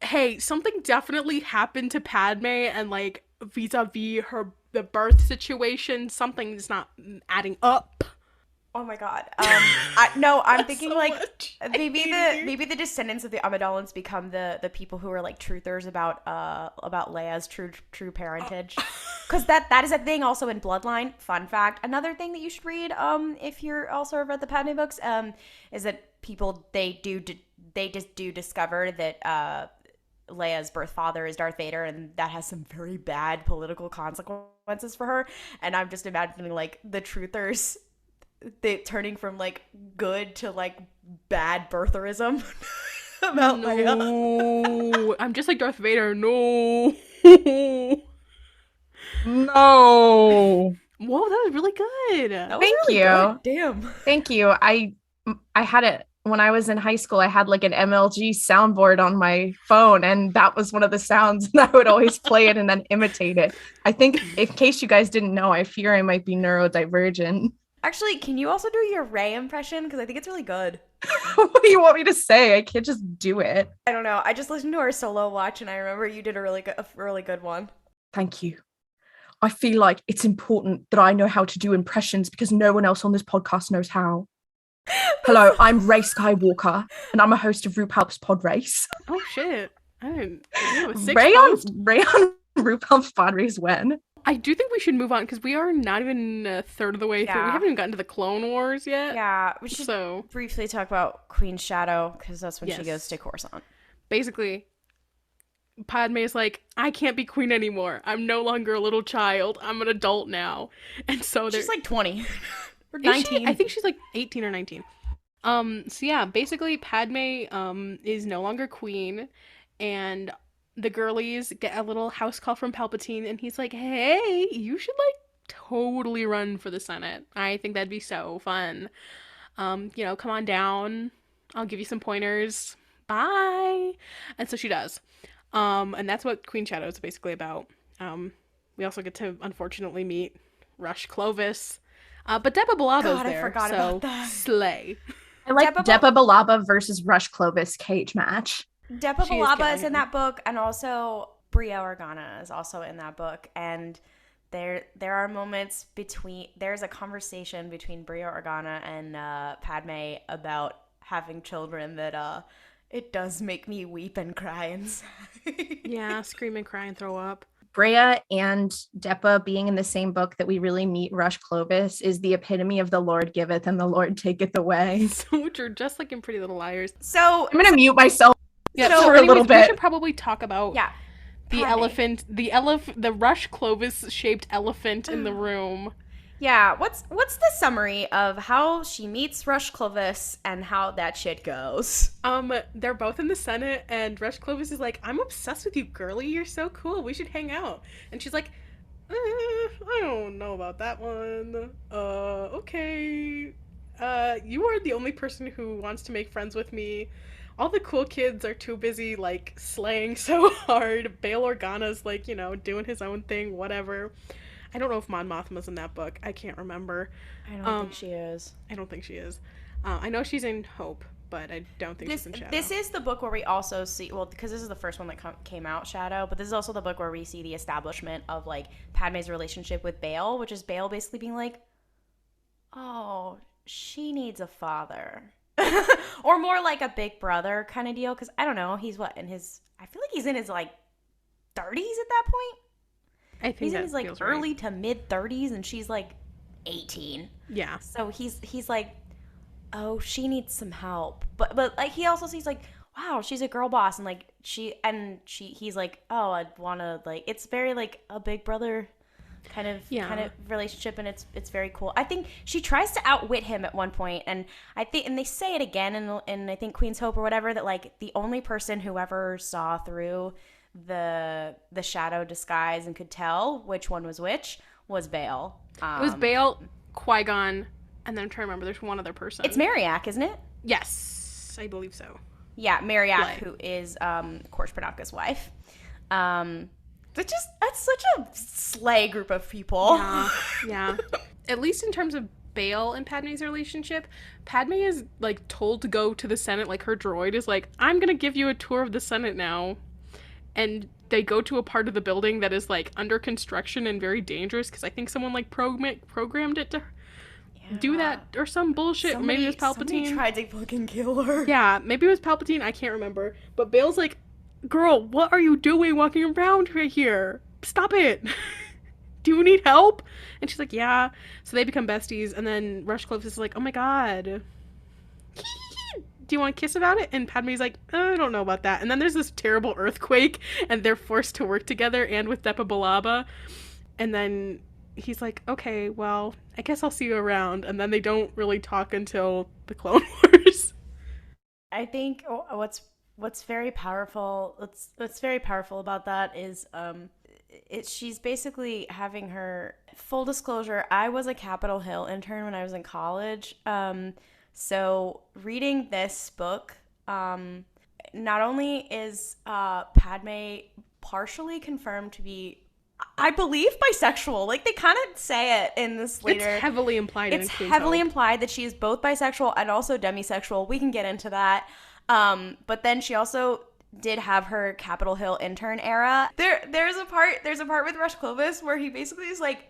hey, something definitely happened to Padme, and, like, vis-a-vis the birth situation, something's not adding up. Oh my god. I'm thinking so like much. maybe the descendants of the Amidalans become the people who are like truthers about Leia's true parentage. Because that is a thing also in Bloodline. Fun fact. Another thing that you should read if you're also read the Padmé books is that people they just do discover that Leia's birth father is Darth Vader, and that has some very bad political consequences for her. And I'm just imagining like the truthers turning from like good to like bad birtherism about Leia. No, I'm just like Darth Vader. No. No. Whoa, that was really good. That was Thank really you. good. Damn. Thank you. I had it when I was in high school. I had like an MLG soundboard on my phone, and that was one of the sounds, and I would always play it and then imitate it. I think, in case you guys didn't know, I fear I might be neurodivergent. Actually, can you also do your Rey impression? Because I think it's really good. What do you want me to say? I can't just do it. I don't know. I just listened to our solo watch, and I remember you did a really good one. Thank you. I feel like it's important that I know how to do impressions because no one else on this podcast knows how. Hello, I'm Rey Skywalker, and I'm a host of RuPaul's Pod Race. Oh shit! I didn't. Ray on RuPaul's Pod Race when? I do think we should move on because we are not even a third of the way through. We haven't even gotten to the Clone Wars yet. Yeah, we should briefly talk about Queen Shadow because that's when she goes to Coruscant. Basically, Padme is like, I can't be queen anymore. I'm no longer a little child. I'm an adult now. And so she's like 20 or 19. I think she's like 18 or 19. So yeah, basically Padme is no longer queen, and the girlies get a little house call from Palpatine, and he's like, hey, you should like totally run for the Senate. I think that'd be so fun. Come on down. I'll give you some pointers. Bye. And so she does. And that's what Queen Shadow is basically about. We also get to unfortunately meet Rush Clovis. But Depa Biloba's there. I forgot about that. Slay. I like Depa Biloba versus Rush Clovis cage match. Depa Biloba is in that book, and also Bria Organa is also in that book. And there are moments there's a conversation between Bria Organa and Padme about having children that it does make me weep and cry inside. Yeah, scream and cry and throw up. Bria and Depa being in the same book that we really meet Rush Clovis is the epitome of the Lord giveth and the Lord taketh away. So true, just like in Pretty Little Liars. So I'm gonna mute myself for a little bit. We should probably talk about the elephant, the Rush Clovis shaped elephant in the room. Yeah, what's the summary of how she meets Rush Clovis and how that shit goes? They're both in the Senate, and Rush Clovis is like, I'm obsessed with you, girly. You're so cool. We should hang out. And she's like, I don't know about that one. Okay. You are the only person who wants to make friends with me. All the cool kids are too busy, like, slaying so hard. Bail Organa's, like, doing his own thing, whatever. I don't know if Mon Mothma's in that book. I can't remember. I don't think she is. I don't think she is. I know she's in Hope, but I don't think she's in Shadow. This is the book where we also see, because this is the first one that came out, Shadow, but this is also the book where we see the establishment of, like, Padme's relationship with Bail, which is Bail basically being like, oh, she needs a father. Or more like a big brother kind of deal, because I don't know, he's I feel like he's in his, like, 30s at that point. I think he's in his like early right. to mid 30s, and she's like 18. Yeah. So he's like, oh, she needs some help. But like he also sees like, wow, she's a girl boss, and like he's like, oh, I'd want to like. It's very like a big brother kind of relationship, and it's very cool. I think she tries to outwit him at one point, and they say it again in I think Queen's Hope or whatever, that like the only person who ever saw through the shadow disguise and could tell which one was which was Bail. It was Bail, Qui-Gon, and then I'm trying to remember, there's one other person. It's Mariak, isn't it? Yes, I believe so. Yeah, Mariak, who is Korsh Panaka's wife. That's such a slay group of people. Yeah. At least in terms of Bail and Padme's relationship, Padme is like told to go to the Senate. Like her droid is like, I'm gonna give you a tour of the Senate now. And they go to a part of the building that is like under construction and very dangerous because I think someone like programmed it to do that or some bullshit. Maybe it was Palpatine. Somebody tried to fucking kill her. Yeah, maybe it was Palpatine. I can't remember. But Bale's like, girl, what are you doing walking around right here? Stop it. Do you need help? And she's like, yeah. So they become besties. And then Rush Clovis is like, oh my god. Do you want to kiss about it? And Padme's like, I don't know about that. And then there's this terrible earthquake, and they're forced to work together and with Depa Billaba. And then he's like, okay, well, I guess I'll see you around. And then they don't really talk until the Clone Wars. I think what's very powerful, what's very powerful about that is she's basically having her full disclosure. I was a Capitol Hill intern when I was in college. So reading this book, not only is Padme partially confirmed to be, I believe, bisexual. Like, they kind of say it in this later. It's heavily implied. It's heavily implied that she is both bisexual and also demisexual. We can get into that. But then she also did have her Capitol Hill intern era. There's a part with Rush Clovis where he basically is like,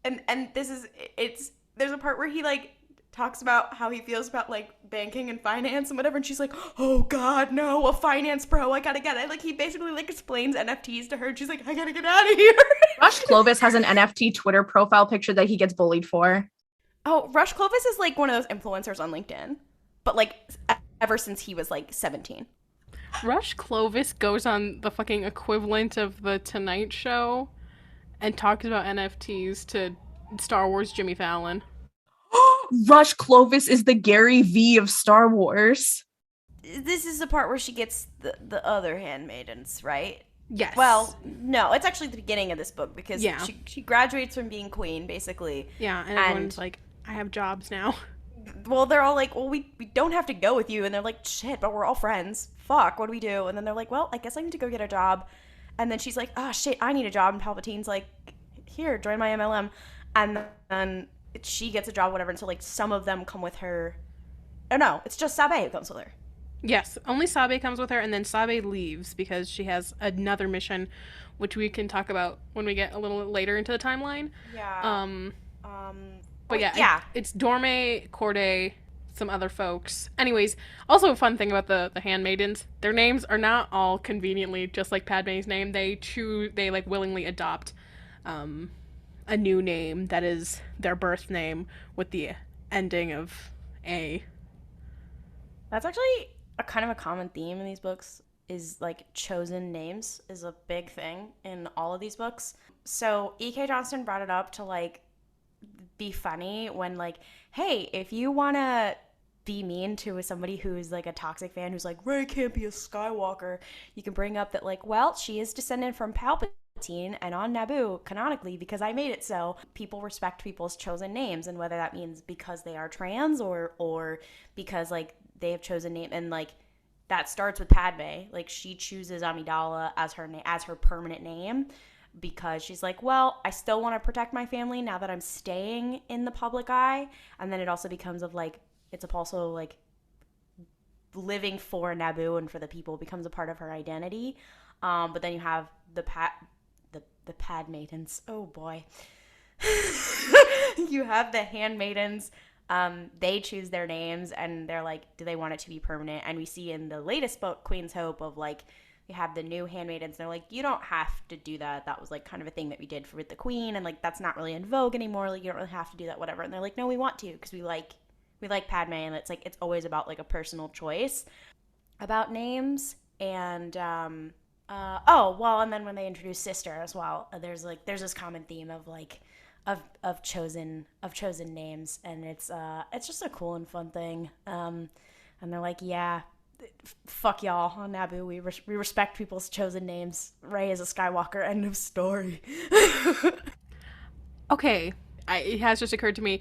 there's a part where he like talks about how he feels about like banking and finance and whatever, and she's like, oh god, no, a finance bro, I gotta get it. Like, he basically like explains NFTs to her, and she's like, I gotta get out of here. Rush Clovis has an NFT Twitter profile picture that he gets bullied for. Oh, Rush Clovis is like one of those influencers on LinkedIn, but like ever since he was like 17. Rush Clovis goes on the fucking equivalent of the Tonight Show and talks about NFTs to Star Wars Jimmy Fallon. Rush Clovis is the Gary V of Star Wars. This is the part where she gets the other handmaidens, right? Yes. Well, no, it's actually the beginning of this book because yeah. she graduates from being queen, basically. Yeah, and everyone's like, I have jobs now. Well, they're all like, well, we don't have to go with you. And they're like, shit, but we're all friends. Fuck, what do we do? And then they're like, well, I guess I need to go get a job. And then she's like, oh, shit, I need a job. And Palpatine's like, here, join my MLM. And then she gets a job, whatever, and so like some of them come with her. Oh no, it's just Sabe who comes with her. Yes, only Sabe comes with her, and then Sabe leaves because she has another mission, which we can talk about when we get a little later into the timeline. Yeah. But yeah. It's Dorme, Corday, some other folks. Anyways, also a fun thing about the handmaidens, their names are not all conveniently just like Padme's name. They like willingly adopt a new name that is their birth name with the ending of A. That's actually a kind of a common theme in these books, is like chosen names is a big thing in all of these books. So E.K. Johnston brought it up to like be funny when like, hey, if you want to be mean to somebody who's like a toxic fan who's like, Rey can't be a Skywalker, you can bring up that like, well, she is descended from Palpatine and on Naboo canonically because I made it so. People respect people's chosen names, and whether that means because they are trans or because like they have chosen name, and like that starts with Padme. Like, she chooses Amidala as her permanent name because she's like, well, I still want to protect my family now that I'm staying in the public eye. And then it also becomes of like, it's also like living for Naboo and for the people becomes a part of her identity. But then you have the Padmaidens. Oh boy. You have the handmaidens. They choose their names and they're like, do they want it to be permanent? And we see in the latest book, Queen's Hope, of like, you have the new handmaidens, and they're like, you don't have to do that. That was like kind of a thing that we did with the queen, and like that's not really in vogue anymore. Like, you don't really have to do that, whatever. And they're like, no, we want to because we like Padme, and it's like it's always about like a personal choice about names. And and then when they introduce sister as well, there's this common theme of like of chosen names, and it's just a cool and fun thing. And they're like, yeah, fuck y'all on Naboo. We respect people's chosen names. Rey is a Skywalker. End of story. Okay, it has just occurred to me.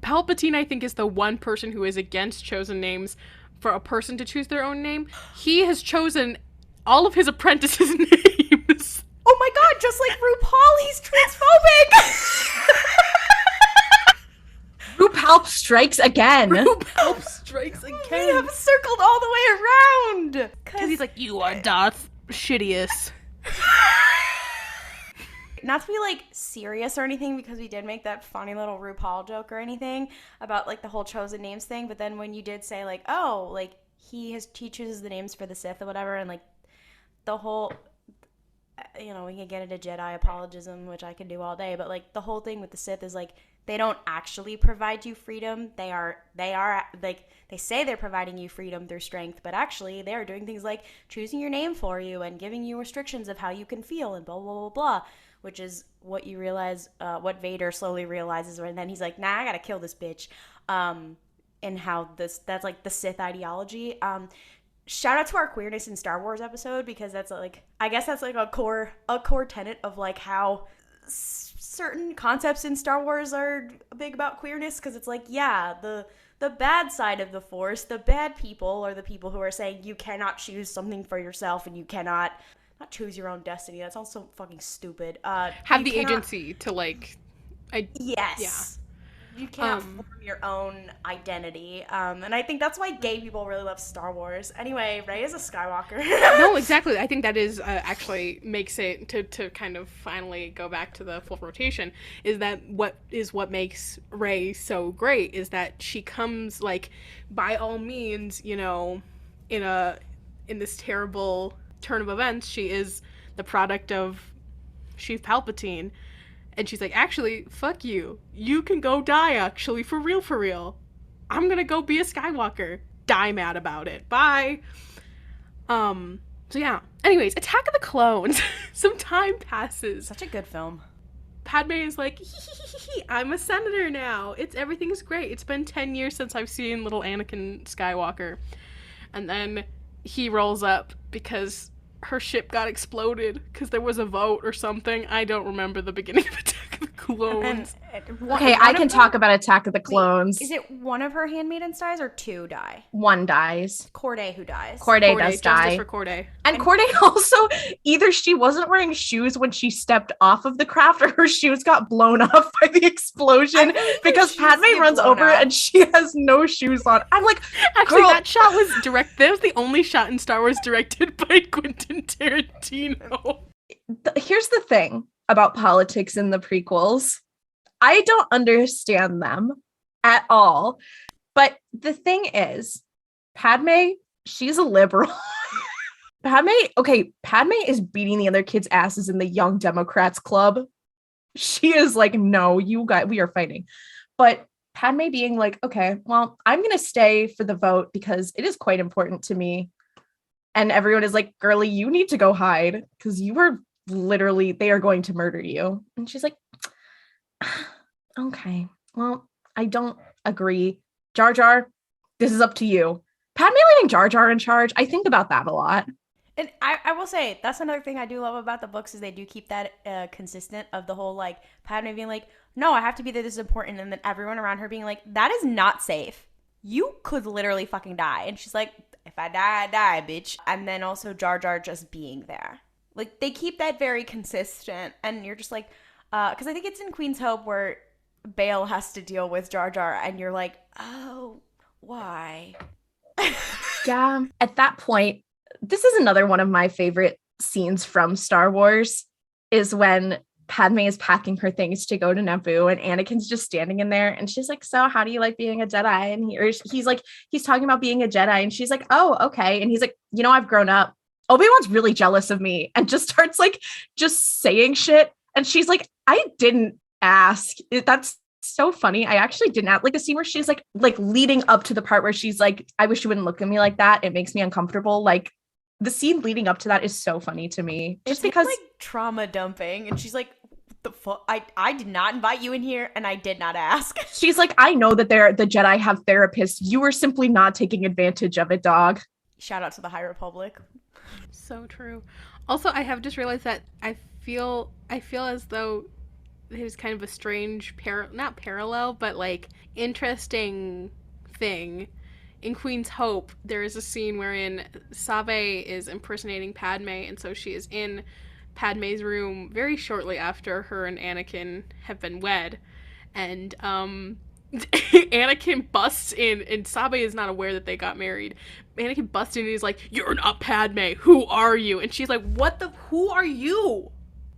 Palpatine, I think, is the one person who is against chosen names for a person to choose their own name. He has chosen all of his apprentices' names. Oh my god, just like RuPaul, he's transphobic! RuPaul strikes again. RuPaul strikes again. We have circled all the way around. Because he's like, you are Darth shittiest. Not to be like serious or anything, because we did make that funny little RuPaul joke or anything about like the whole chosen names thing, but then when you did say like, oh, like he chooses the names for the Sith or whatever, and like the whole, you know, we can get into Jedi apologism, which I can do all day, but like the whole thing with the Sith is like they don't actually provide you freedom. They are like, they say they're providing you freedom through strength, but actually they are doing things like choosing your name for you and giving you restrictions of how you can feel and blah blah blah blah, which is what you realize, what Vader slowly realizes, and then he's like, nah, I gotta kill this bitch, and how that's like the Sith ideology. Shout out to our queerness in Star Wars episode, because that's like, I guess that's like a core tenet of like how certain concepts in Star Wars are big about queerness, because it's like, yeah, the bad side of the Force, the bad people are the people who are saying you cannot choose something for yourself, and you cannot not choose your own destiny. That sounds so fucking stupid. Have the agency to like, yes. Yeah. You cannot form your own identity. And I think that's why gay people really love Star Wars. Anyway, Rey is a Skywalker. No, exactly. I think that is actually makes it, to kind of finally go back to the full rotation, is that what makes Rey so great is that she comes, like, by all means, you know, in this terrible turn of events, she is the product of Chief Palpatine. And she's like, actually, fuck you. You can go die, actually, for real. I'm gonna go be a Skywalker. Die mad about it. Bye. So yeah. Anyways, Attack of the Clones. Some time passes. Such a good film. Padme is like, I'm a senator now. Everything's great. It's been 10 years since I've seen little Anakin Skywalker. And then he rolls up because her ship got exploded because there was a vote or something. I don't remember the beginning of Attack of the Clones. Okay, I can talk about Attack of the Clones. Wait, is it one of her handmaidens dies or two die? One dies. Corday who dies. Corday does die. Justice for Corday. And Corday also, either she wasn't wearing shoes when she stepped off of the craft, or her shoes got blown up by the explosion, because Padme runs over and she has no shoes on. I'm like, actually, girl. that shot was that was the only shot in Star Wars directed by Quentin Tarantino. Here's the thing about politics in the prequels. I don't understand them at all. But the thing is, Padme, she's a liberal. Padme is beating the other kids' asses in the Young Democrats Club. She is like, no, we are fighting. But Padme being like, okay, well, I'm going to stay for the vote because it is quite important to me. And everyone is like, girly, you need to go hide because you were literally, they are going to murder you. And she's like, okay, well, I don't agree. Jar Jar, this is up to you. Padme leaving Jar Jar in charge, I think about that a lot. And I will say, that's another thing I do love about the books, is they do keep that consistent of the whole, like, Padme being like, no, I have to be there, this is important, and then everyone around her being like, that is not safe. You could literally fucking die. And she's like, if I die, I die, bitch. And then also Jar Jar just being there. Like, they keep that very consistent, and you're just like, because I think it's in Queen's Hope where Bail has to deal with Jar Jar, and you're like, oh, why? Yeah, at that point, this is another one of my favorite scenes from Star Wars, is when Padme is packing her things to go to Naboo, and Anakin's just standing in there, and she's like, so how do you like being a Jedi? And he's talking about being a Jedi, and she's like, oh, okay. And he's like, you know, I've grown up. Obi-Wan's really jealous of me, and just starts like just saying shit. And she's like, I didn't ask. That's so funny. I actually didn't ask. Like the scene where she's like leading up to the part where she's like, I wish you wouldn't look at me like that. It makes me uncomfortable. Like the scene leading up to that is so funny to me. Just because like trauma dumping, and she's like, the fuck? I did not invite you in here, and I did not ask. She's like, I know that the Jedi have therapists. You were simply not taking advantage of it, dog. Shout out to the High Republic. So true. Also, I have just realized that I feel as though there's kind of a strange not parallel, but like interesting thing. In Queen's Hope, there is a scene wherein Sabe is impersonating Padme, and so she is in Padme's room very shortly after her and Anakin have been wed, and Anakin busts in, and Sabe is not aware that they got married. Anakin busts in and he's like, "You're not Padme. Who are you?" And she's like, who are you?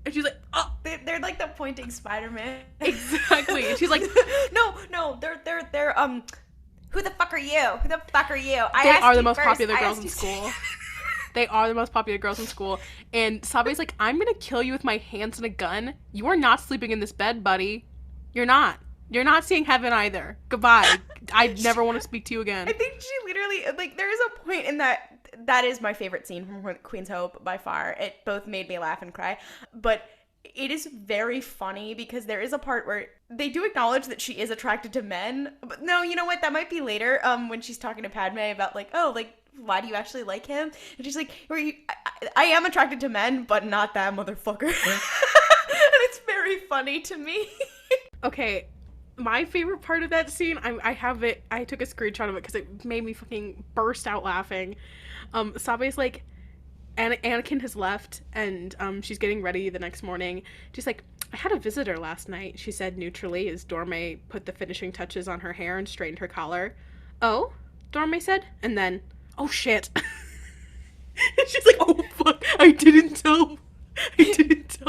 And she's like, "Oh." They're like the pointing Spider-Man. Exactly. And she's like, no, they're who the fuck are you? Who the fuck are you? They are the most popular girls in school. They are the most popular girls in school. And Sabe's like, "I'm gonna kill you with my hands and a gun. You are not sleeping in this bed, buddy. You're not. You're not seeing heaven either. Goodbye. I never want to speak to you again." I think she literally, like, there is a point in that is my favorite scene from Queen's Hope by far. It both made me laugh and cry. But it is very funny because there is a part where they do acknowledge that she is attracted to men. But no, you know what? That might be later when she's talking to Padme about, like, oh, like, why do you actually like him? And she's like, I am attracted to men, but not that motherfucker. And it's very funny to me. Okay, my favorite part of that scene, I have it, I took a screenshot of it because it made me fucking burst out laughing. Sabe's like, Anakin has left, and she's getting ready the next morning. She's like, "I had a visitor last night," she said neutrally as Dorme put the finishing touches on her hair and straightened her collar. "Oh?" Dorme said, and then, "Oh shit." And she's like, "Oh fuck, I didn't tell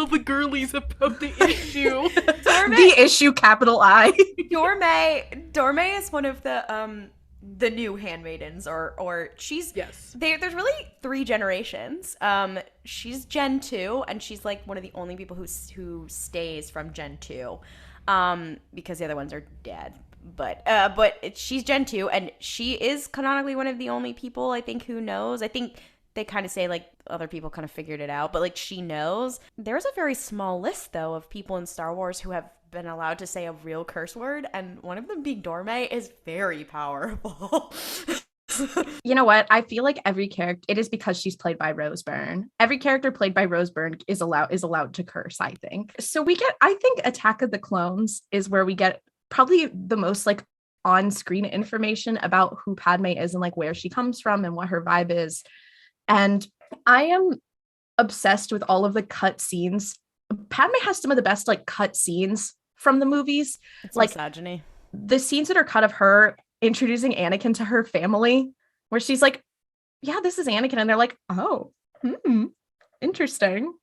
the girlies about the issue." The issue, capital I. Dorme is one of the new handmaidens, or she's, yes. There's really 3 generations. She's Gen 2, and she's like one of the only people who stays from Gen 2, because the other ones are dead. But she's Gen 2, and she is canonically one of the only people, I think, who knows. I think they kind of say, like, other people kind of figured it out, but, like, she knows. There's a very small list, though, of people in Star Wars who have been allowed to say a real curse word, and one of them being Dorme is very powerful. You know what? I feel like every character, it is because she's played by Rose Byrne. Every character played by Rose Byrne is allowed to curse, I think. So I think Attack of the Clones is where we get probably the most, like, on-screen information about who Padme is and, like, where she comes from and what her vibe is. And I am obsessed with all of the cut scenes. Padme has some of the best, like, cut scenes from the movies. It's like misogyny. The scenes that are cut of her introducing Anakin to her family, where she's like, "Yeah, this is Anakin," and they're like, "Oh, interesting.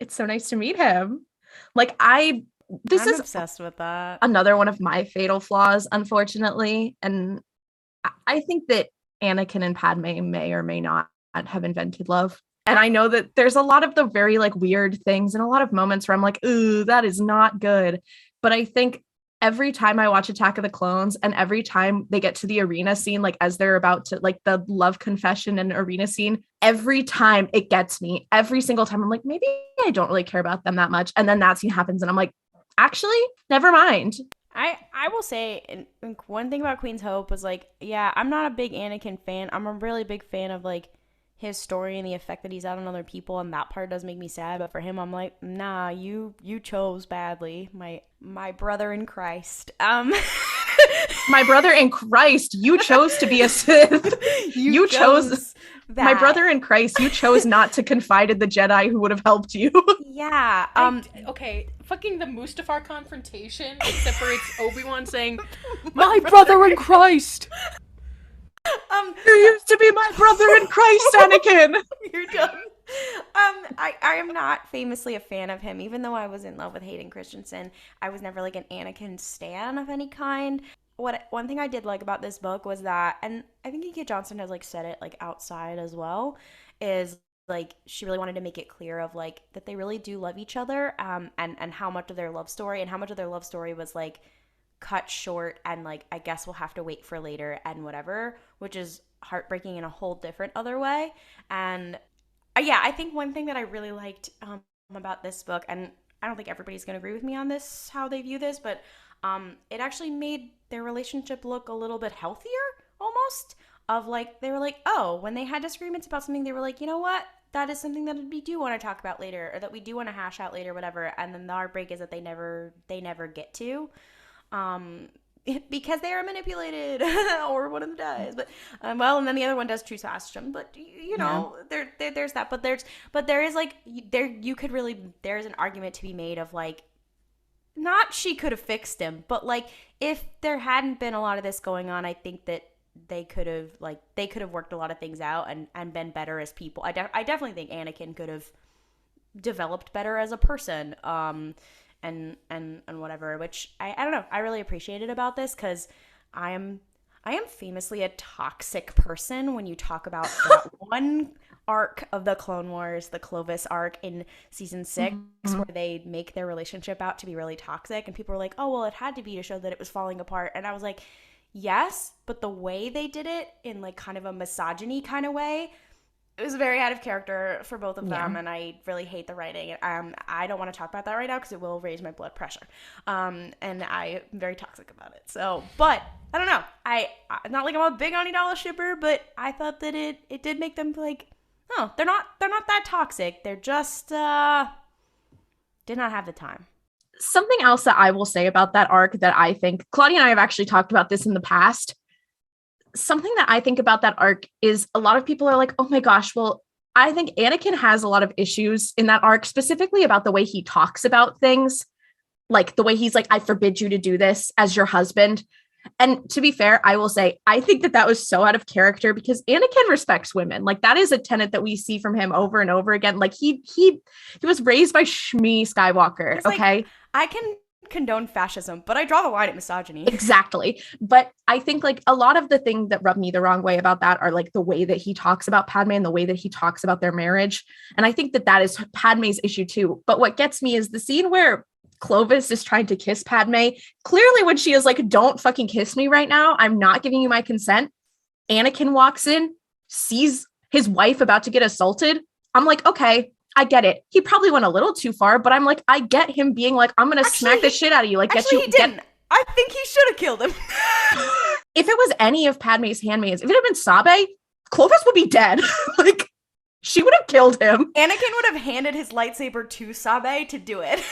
It's so nice to meet him." Like, I'm obsessed with that. Another one of my fatal flaws, unfortunately. And I think that Anakin and Padme may or may not have invented love. And I know that there's a lot of the very, like, weird things and a lot of moments where I'm like, ooh, that is not good. But I think every time I watch Attack of the Clones and every time they get to the arena scene, like, as they're about to, like, the love confession and arena scene, every time it gets me. Every single time I'm like, maybe I don't really care about them that much. And then that scene happens and I'm like, actually, never mind. I will say, and one thing about Queen's Hope was, like, yeah, I'm not a big Anakin fan. I'm a really big fan of, like, his story and the effect that he's had on other people, and that part does make me sad. But for him, I'm like, nah, you chose badly, my brother in Christ. My brother in Christ, you chose to be a Sith. You chose that. My brother in Christ, you chose not to confide in the Jedi who would have helped you. Yeah. Okay, fucking the Mustafar confrontation, except for it's Obi-Wan saying, "My brother in Christ." You used to be my brother in Christ, Anakin. You're done. I am not famously a fan of him, even though I was in love with Hayden Christensen. I was never, like, an Anakin stan of any kind. One thing I did like about this book was that, and I think E.K. Johnson has, like, said it, like, outside as well, is, like, she really wanted to make it clear of, like, that they really do love each other, and how much of their love story was, like, cut short and, like, I guess we'll have to wait for later and whatever, which is heartbreaking in a whole different other way. And yeah, I think one thing that I really liked about this book, and I don't think everybody's going to agree with me on this, how they view this, but it actually made their relationship look a little bit healthier, almost, of, like, they were like, oh, when they had disagreements about something, they were like, you know what, that is something that we do want to talk about later, or that we do want to hash out later, whatever. And then the heartbreak is that they never get to, because they are manipulated, or one of them dies. But well, and then the other one does choose Astrum. But you know, there's that. But there is, like, you could really, there's an argument to be made of, like, not she could have fixed him, but, like, if there hadn't been a lot of this going on, I think that they could have worked a lot of things out and been better as people. I definitely think Anakin could have developed better as a person, and whatever, which I don't know, I really appreciated about this, because I am famously a toxic person when you talk about that one arc of the Clone Wars, the Clovis arc in season 6, where they make their relationship out to be really toxic, and people were like, oh, well, it had to be to show that it was falling apart. And I was like, yes, but the way they did it, in like kind of a misogyny kind of way, it was very out of character for both of them, and I really hate the writing. I don't want to talk about that right now because it will raise my blood pressure, and I'm very toxic about it. So, but I don't know. I'm not like I'm a big Amidala shipper, but I thought that it did make them like, oh, they're not that toxic. They're just did not have the time. Something else that I will say about that arc that I think Klaudia and I have actually talked about this in the past. Something that I think about that arc is a lot of people are like, oh my gosh, well, I think Anakin has a lot of issues in that arc, specifically about the way he talks about things, like the way he's like, I forbid you to do this as your husband. And to be fair, I will say, I think that was so out of character, because Anakin respects women. Like, that is a tenet that we see from him over and over again. Like he was raised by Shmi Skywalker. He's okay. Like, I can condone fascism, but I draw the line at misogyny. Exactly. But I think like a lot of the things that rub me the wrong way about that are like the way that he talks about Padme and the way that he talks about their marriage. And I think that is Padme's issue too. But what gets me is the scene where Clovis is trying to kiss Padme. Clearly when she is like, don't fucking kiss me right now, I'm not giving you my consent. Anakin walks in, sees his wife about to get assaulted. I'm like, okay, I get it. He probably went a little too far, but I'm like, I get him being like, I'm going to smack the shit out of you. Like, he didn't. I think he should have killed him. If it was any of Padme's handmaids, if it had been Sabe, Clovis would be dead. Like, she would have killed him. Anakin would have handed his lightsaber to Sabe to do it.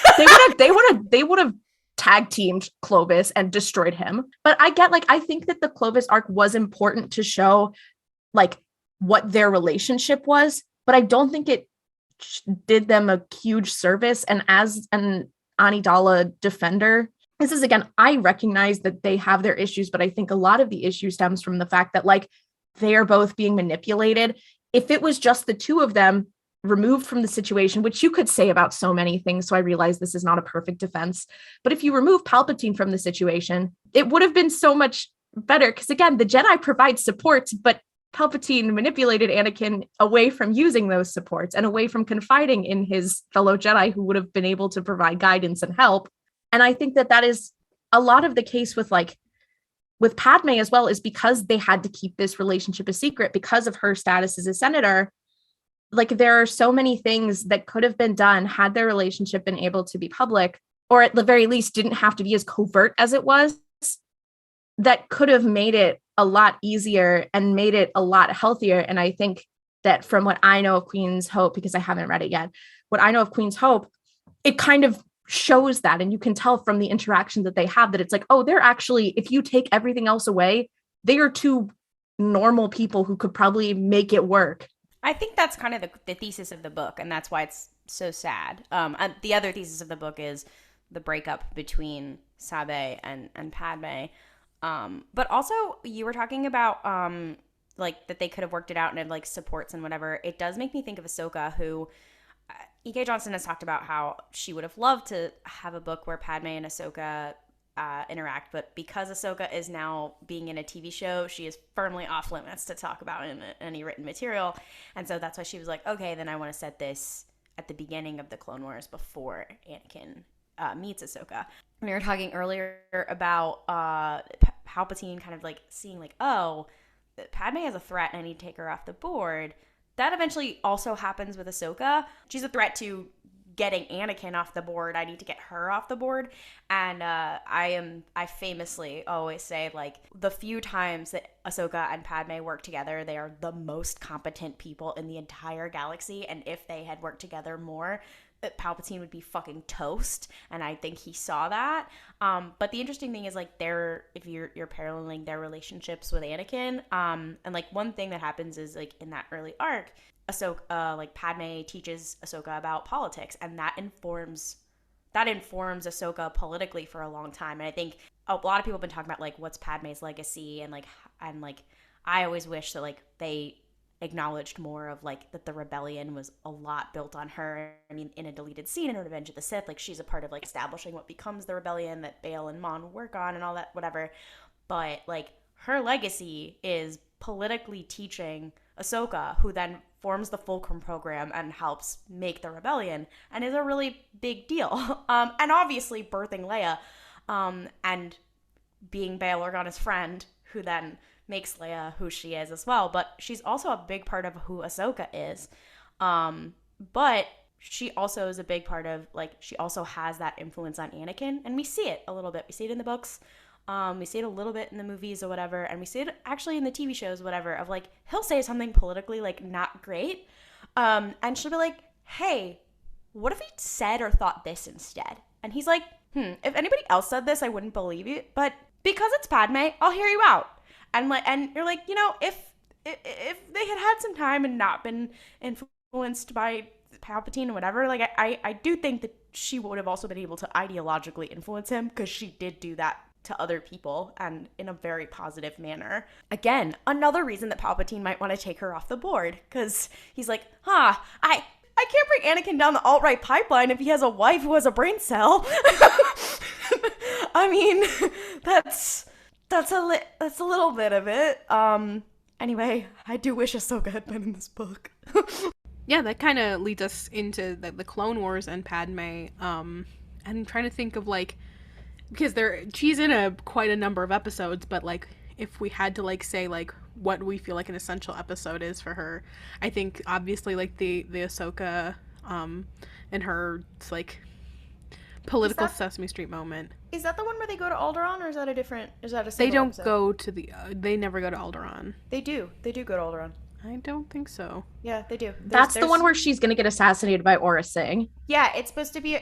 They would have tag teamed Clovis and destroyed him. But I think that the Clovis arc was important to show like what their relationship was, but I don't think it did them a huge service. And as an Amidala defender, this is, again, I recognize that they have their issues, but I think a lot of the issue stems from the fact that like they are both being manipulated. If it was just the two of them removed from the situation, which you could say about so many things, so I realize this is not a perfect defense, but if you remove Palpatine from the situation, it would have been so much better. Because again, the Jedi provide supports, but Palpatine manipulated Anakin away from using those supports and away from confiding in his fellow Jedi who would have been able to provide guidance and help. And I think that is a lot of the case with Padme as well, is because they had to keep this relationship a secret because of her status as a senator. Like, there are so many things that could have been done had their relationship been able to be public, or at the very least didn't have to be as covert as it was, that could have made it a lot easier and made it a lot healthier. And I think that from what I know of Queen's Hope, because I haven't read it yet, what I know of Queen's Hope, it kind of shows that. And you can tell from the interactions that they have that it's like, oh, they're actually, if you take everything else away, they are two normal people who could probably make it work. I think that's kind of the thesis of the book, and that's why it's so sad. The other thesis of the book is the breakup between Sabe and Padme. But also, you were talking about like that they could have worked it out and had like supports and whatever. It does make me think of Ahsoka, who E.K. Johnston has talked about how she would have loved to have a book where Padme and Ahsoka interact, but because Ahsoka is now being in a TV show, she is firmly off limits to talk about in any written material. And so that's why she was like, okay, then I want to set this at the beginning of the Clone Wars before Anakin meets Ahsoka. We were talking earlier about Palpatine kind of like seeing like, oh, Padme has a threat and I need to take her off the board. That eventually also happens with Ahsoka. She's a threat to getting Anakin off the board. I need to get her off the board. And I famously always say, like, the few times that Ahsoka and Padme work together, they are the most competent people in the entire galaxy. And if they had worked together more, Palpatine would be fucking toast. And I think he saw that. But the interesting thing is, like, if you're paralleling their relationships with Anakin, and like one thing that happens is, like, in that early arc, Ahsoka, like, Padme teaches Ahsoka about politics, and that informs Ahsoka politically for a long time. And I think a lot of people have been talking about, like, what's Padme's legacy and, like, And like I always wish that like they acknowledged more of like that the rebellion was a lot built on her. I mean, in a deleted scene in Revenge of the Sith, like she's a part of like establishing what becomes the rebellion that Bail and Mon work on and all that, whatever. But like her legacy is politically teaching Ahsoka, who then forms the Fulcrum program and helps make the rebellion, and is a really big deal. And obviously birthing Leia, and being Bail Organa's friend, who then makes Leia who she is as well. But she's also a big part of who Ahsoka is. But she also is a big part of, like, she also has that influence on Anakin, and we see it a little bit. We see it in the books. We see it a little bit in the movies or whatever, and we see it actually in the TV shows, whatever, of like, he'll say something politically, like, not great, and she'll be like, hey, what if he said or thought this instead? And he's like, if anybody else said this, I wouldn't believe you, but because it's Padme, I'll hear you out. And like, and you're like, you know, if they had some time and not been influenced by Palpatine and whatever, like, I do think that she would have also been able to ideologically influence him, because she did do that to other people, and in a very positive manner. Again, another reason that Palpatine might want to take her off the board, because he's like, I can't bring Anakin down the alt-right pipeline if he has a wife who has a brain cell. I mean, that's a little bit of it. Anyway, I do wish Ahsoka had been in this book. Yeah, that kind of leads us into the Clone Wars and Padme. And I'm trying to think of, like, because she's in quite a number of episodes, but like if we had to like say like what we feel like an essential episode is for her, I think obviously like the Ahsoka and her like political Sesame Street moment. Is that the one where they go to Alderaan, or is that a single They don't episode? go to they never go to Alderaan. They do go to Alderaan. I don't think so. Yeah, they do. That's the one where she's gonna get assassinated by Aurra Singh. Yeah, it's supposed to be.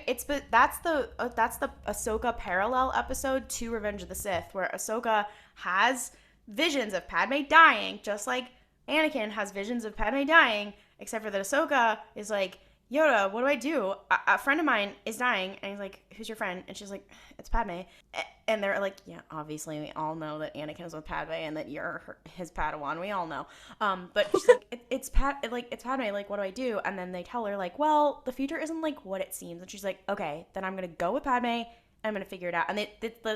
That's the Ahsoka parallel episode to Revenge of the Sith, where Ahsoka has visions of Padme dying, just like Anakin has visions of Padme dying, except for that Ahsoka is like, Yoda, what do I do? A friend of mine is dying, and he's like, who's your friend? And she's like, it's Padme. And they're like, yeah, obviously we all know that Anakin is with Padme and that you're his Padawan. We all know. But she's like, it's Padme. Like, what do I do? And then they tell her like, well, the future isn't like what it seems. And she's like, okay, then I'm gonna go with Padme. And I'm gonna figure it out. And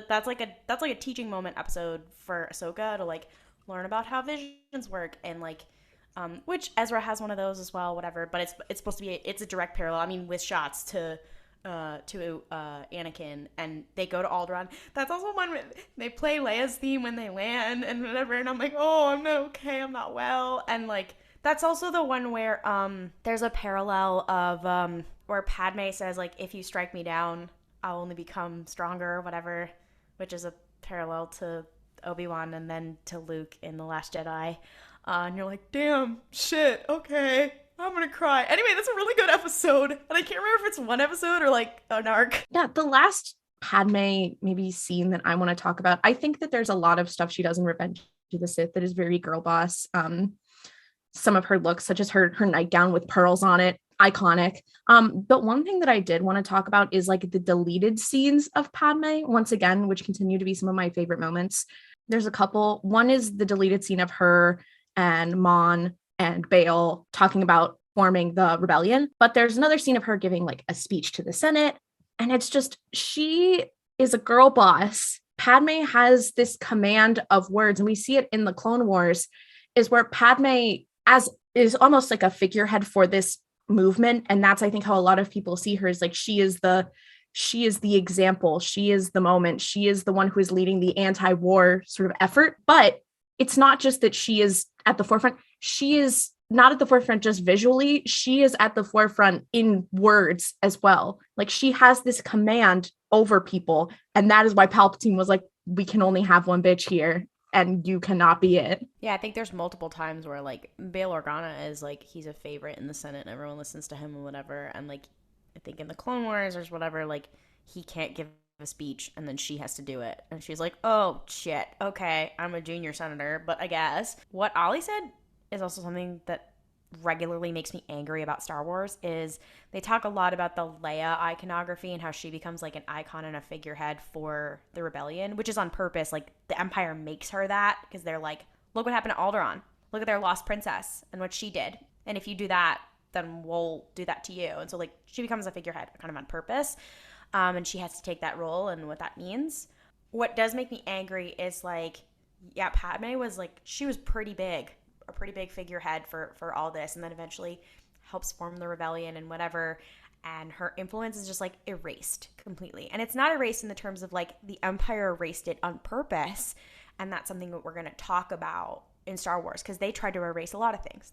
that's like a teaching moment episode for Ahsoka to like learn about how visions work, and like. Which Ezra has one of those as well, whatever. But it's supposed to be it's a direct parallel. I mean, with shots to Anakin, and they go to Alderaan. That's also one where they play Leia's theme when they land and whatever. And I'm like, oh, I'm not okay. I'm not well. And like that's also the one where there's a parallel of where Padme says like, if you strike me down, I'll only become stronger or whatever, which is a parallel to Obi-Wan and then to Luke in The Last Jedi. And you're like, damn, shit, okay, I'm gonna cry. Anyway, that's a really good episode. And I can't remember if it's one episode or like an arc. Yeah, the last Padme maybe scene that I want to talk about, I think that there's a lot of stuff she does in Revenge of the Sith that is very girl boss. Some of her looks, such as her nightgown with pearls on it, iconic. But one thing that I did want to talk about is like the deleted scenes of Padme, once again, which continue to be some of my favorite moments. There's a couple. One is the deleted scene of her and Mon and Bail talking about forming the rebellion. But there's another scene of her giving like a speech to the Senate. And it's just, she is a girl boss. Padme has this command of words, and we see it in the Clone Wars, is where Padme is almost like a figurehead for this movement. And that's, I think, how a lot of people see her, is like, she is the example. She is the moment. She is the one who is leading the anti-war sort of effort. But it's not just that she is at the forefront. She is not at the forefront just visually. She is at the forefront in words as well. Like, she has this command over people. And that is why Palpatine was like, we can only have one bitch here, and you cannot be it. Yeah, I think there's multiple times where like Bail Organa is like, he's a favorite in the Senate and everyone listens to him and whatever. And like, I think in the Clone Wars or whatever, like, he can't give a speech and then she has to do it. And she's like, oh, shit. Okay, I'm a junior senator, but I guess. What Ollie said is also something that regularly makes me angry about Star Wars is they talk a lot about the Leia iconography and how she becomes like an icon and a figurehead for the rebellion, which is on purpose. Like the Empire makes her that because they're like, look what happened to Alderaan. Look at their lost princess and what she did. And if you do that, then we'll do that to you. And so like she becomes a figurehead kind of on purpose. And she has to take that role and what that means. What does make me angry is like, yeah, Padmé was like, she was pretty big, a pretty big figurehead for all this, and then eventually helps form the rebellion and whatever, and her influence is just like erased completely. And it's not erased in the terms of like the Empire erased it on purpose, and that's something that we're going to talk about in Star Wars, because they tried to erase a lot of things.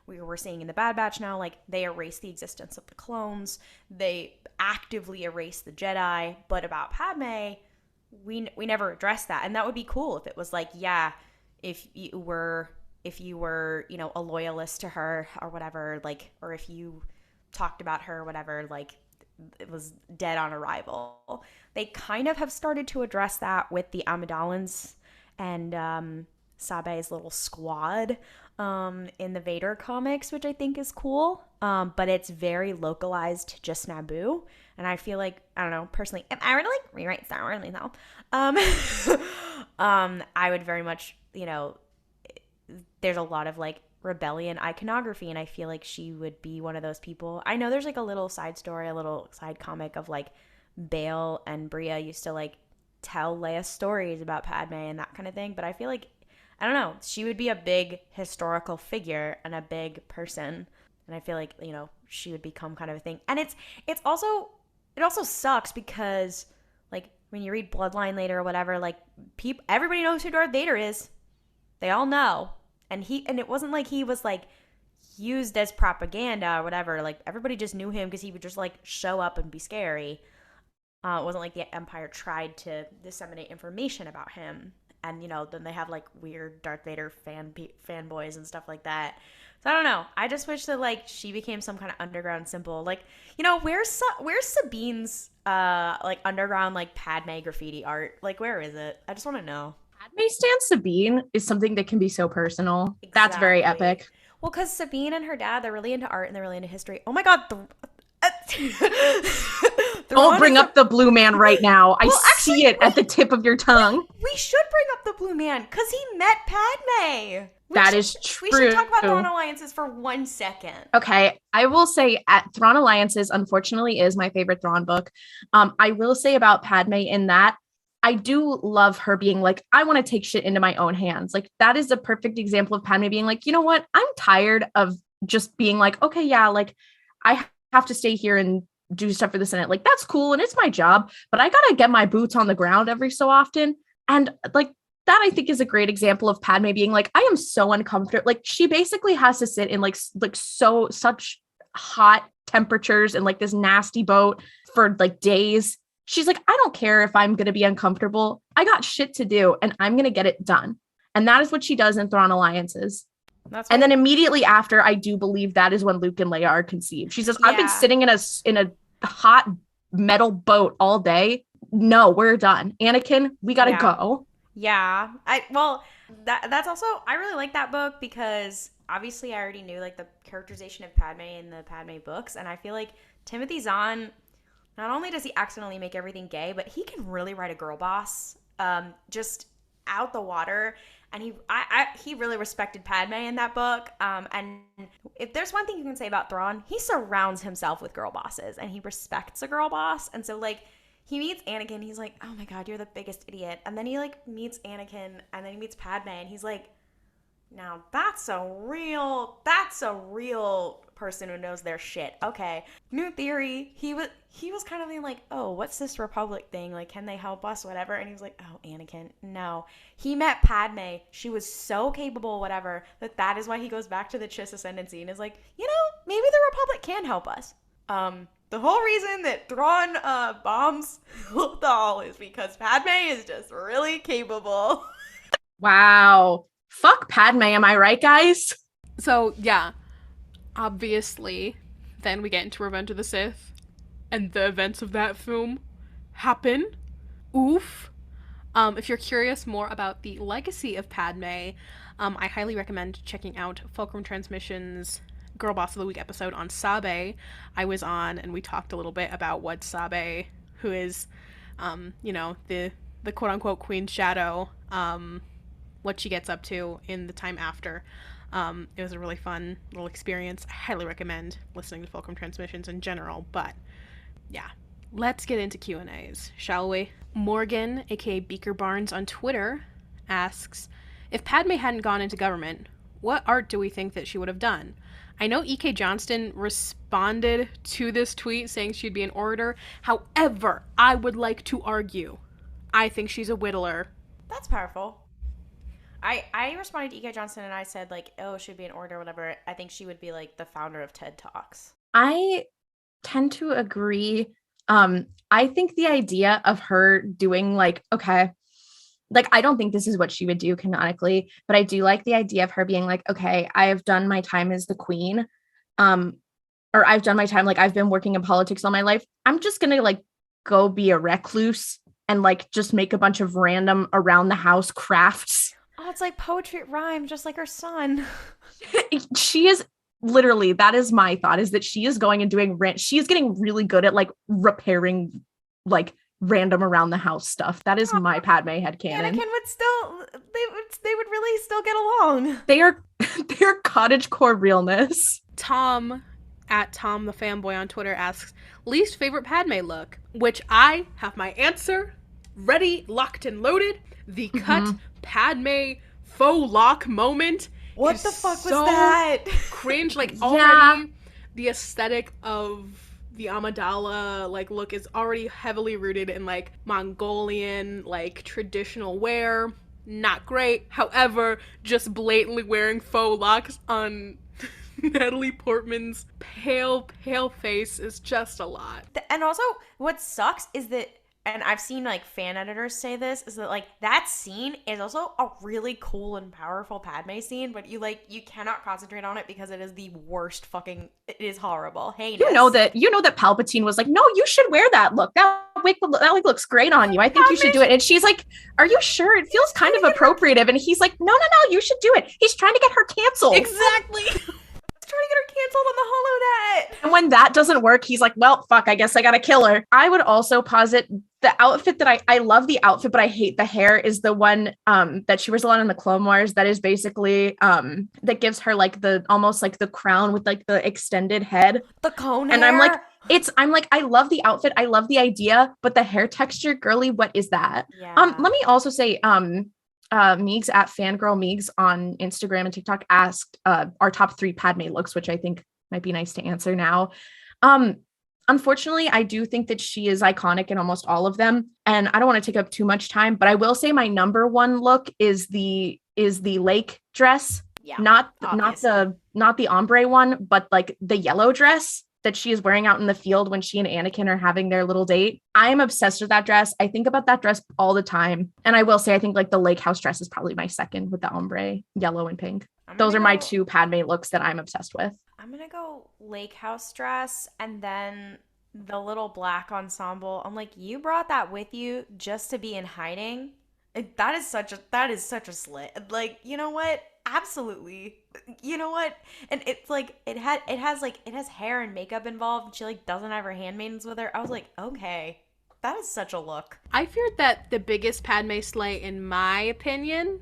We were seeing in the Bad Batch now, like they erased the existence of the clones, they actively erased the Jedi, but about Padmé, we never addressed that. And that would be cool if it was like, yeah, if you were, you know, a loyalist to her or whatever, like, or if you talked about her or whatever, like it was dead on arrival. They kind of have started to address that with the Amidalans and Sabe's little squad in the Vader comics, which I think is cool. But it's very localized to just Naboo. And I feel like, I don't know, personally, if I were to like rewrite Star Wars myself, I would very much, you know, there's a lot of like rebellion iconography, and I feel like she would be one of those people. I know there's like a little side story, a little side comic of like Bail and Bria used to like tell Leia stories about Padme and that kind of thing, but I feel like, I don't know, she would be a big historical figure and a big person, and I feel like, you know, she would become kind of a thing. And it also sucks because like when you read Bloodline later or whatever, like everybody knows who Darth Vader is. They all know. And it wasn't like he was like used as propaganda or whatever. Like everybody just knew him because he would just like show up and be scary. It wasn't like the Empire tried to disseminate information about him. And, you know, then they have like weird Darth Vader fanboys and stuff like that. So I don't know. I just wish that like she became some kind of underground symbol. Like, you know, where's Sabine's like underground like Padme graffiti art? Like, where is it? I just want to know. Padme Stan Sabine is something that can be so personal. Exactly. That's very epic. Well, because Sabine and her dad, they're really into art and they're really into history. Oh my God. Don't bring up the blue man right now. I see it at the tip of your tongue. We should bring up the blue man because he met Padme. That is true. We should talk about Thrawn Alliances for 1 second. Okay. I will say Thrawn Alliances, unfortunately, is my favorite Thrawn book. I will say about Padme in that I do love her being like, I want to take shit into my own hands. Like that is a perfect example of Padme being like, you know what? I'm tired of just being like, okay, yeah, like I have to stay here and do stuff for the Senate. Like that's cool and it's my job, but I gotta get my boots on the ground every so often. And like that I think is a great example of Padme being like, I am so uncomfortable. Like she basically has to sit in like such hot temperatures and like this nasty boat for like days. She's like, I don't care if I'm going to be uncomfortable. I got shit to do and I'm going to get it done. And that is what she does in Thrawn Alliances. And then immediately after, I do believe that is when Luke and Leia are conceived. She says, I've been sitting in a hot metal boat all day. No, we're done. Anakin, we got to go. Yeah. That's also, I really like that book because obviously I already knew like the characterization of Padme in the Padme books. And I feel like Timothy Zahn, not only does he accidentally make everything gay, but he can really write a girl boss just out the water. And he really respected Padme in that book. And if there's one thing you can say about Thrawn, he surrounds himself with girl bosses and he respects a girl boss. And so like he meets Anakin, he's like, oh my God, you're the biggest idiot. And then he like meets Anakin and then he meets Padme and he's like, now that's a real person who knows their shit. Okay. New theory. He was kind of being like, oh, what's this Republic thing? Like, can they help us? Whatever. And he was like, oh, Anakin, no. He met Padme. She was so capable, whatever, that is why he goes back to the Chiss Ascendancy and is like, you know, maybe the Republic can help us. The whole reason that Thrawn bombs Lothal is because Padme is just really capable. Wow. Fuck Padme, am I right, guys? So, yeah. Obviously, then we get into Revenge of the Sith, and the events of that film happen. Oof. If you're curious more about the legacy of Padme, I highly recommend checking out Fulcrum Transmission's Girl Boss of the Week episode on Sabe. I was on, and we talked a little bit about what Sabe, who is, the quote-unquote Queen's Shadow, what she gets up to in the time after. It was a really fun little experience. I highly recommend listening to Fulcrum Transmissions in general, but yeah. Let's get into Q&As, shall we? Morgan, aka Beaker Barnes on Twitter, asks, if Padme hadn't gone into government, what art do we think that she would have done? I know E.K. Johnston responded to this tweet saying she'd be an orator. However, I would like to argue, I think she's a whittler. That's powerful. I responded to E.K. Johnston and I said, like, oh, she'd be an orator or whatever. I think she would be, like, the founder of TED Talks. I tend to agree. I think the idea of her doing I don't think this is what she would do canonically, but I do like the idea of her being like, okay, I have done my time as the queen. Or I've done my time. Like, I've been working in politics all my life. I'm just going to go be a recluse and just make a bunch of random around the house crafts. Oh, it's like poetry, it rhymes just like her son. She is literally, that is my thought, is that she is going and doing she's getting really good at repairing random around the house stuff. That is my Padme headcanon. Anakin would still, they would really still get along. They are cottagecore realness. Tom, at Tom the Fanboy on Twitter, asks, least favorite Padme look, which I have my answer ready, locked and loaded. The cut Padme faux lock moment. What the fuck was that? Cringe. Already the aesthetic of the Amidala look is already heavily rooted in Mongolian traditional wear. Not great. However, just blatantly wearing faux locks on Natalie Portman's pale face is just a lot. And also, what sucks is that, and I've seen fan editors say this, is that that scene is also a really cool and powerful Padme scene, but you cannot concentrate on it because it is the worst fucking, it is horrible. Heinous. You know that Palpatine was like, no, you should wear that look. That wig looks great on you. I think you should do it. And she's like, are you sure? It feels kind of appropriative. And he's like, no, you should do it. He's trying to get her canceled. Exactly. Trying to get her canceled on the HoloNet. And when that doesn't work, he's like, well, fuck, I guess I gotta kill her. I would also posit the outfit that I love the outfit, but I hate the hair, is the one that she wears a lot in the Clone Wars. That is basically that gives her the almost the crown with the extended head. The cone and hair. I'm like, I love the outfit, I love the idea, but the hair texture, girly, what is that? Yeah. Let me also say, Meegs at Fangirl Meegs on Instagram and TikTok asked our top 3 Padme looks, which I think might be nice to answer now. Unfortunately, I do think that she is iconic in almost all of them, and I don't want to take up too much time, but I will say my number 1 look is the lake dress. Yeah, not the ombre one, but the yellow dress that she is wearing out in the field when she and Anakin are having their little date. I am obsessed with that dress. I think about that dress all the time. And I will say, I think the lake house dress is probably my second, with the ombre, yellow and pink. Those are my 2 Padme looks that I'm obsessed with. I'm going to go lake house dress and then the little black ensemble. I'm like, you brought that with you just to be in hiding? That is such a slit. You know what? Absolutely. You know what? And it's it has hair and makeup involved, and she doesn't have her handmaidens with her. I was like, okay, that is such a look. I feared that the biggest Padme slay, in my opinion,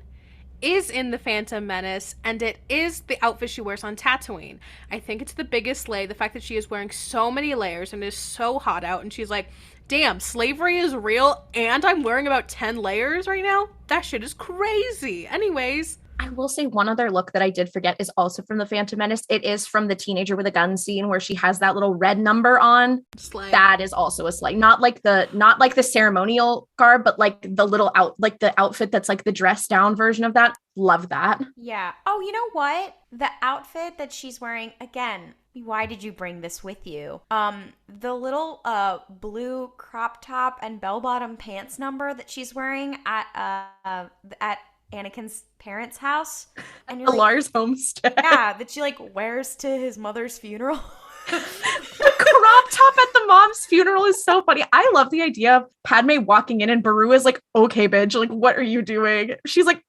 is in The Phantom Menace, and it is the outfit she wears on Tatooine. I think it's the biggest slay, the fact that she is wearing so many layers and it is so hot out, and she's like, damn, slavery is real and I'm wearing about 10 layers right now? That shit is crazy. Anyways, I will say one other look that I did forget is also from The Phantom Menace. It is from the teenager with a gun scene where she has that little red number on. Slay. That is also a slay. Not like the ceremonial garb, but the little the outfit that's the dress down version of that. Love that. Yeah. Oh, you know what? The outfit that she's wearing, again, why did you bring this with you? The little blue crop top and bell-bottom pants number that she's wearing at Anakin's parents' house, and you're Lars homestead. Yeah, that she wears to his mother's funeral. The crop top at the mom's funeral is so funny. I love the idea of Padme walking in and Beru is like, okay, bitch, like, what are you doing? She's like,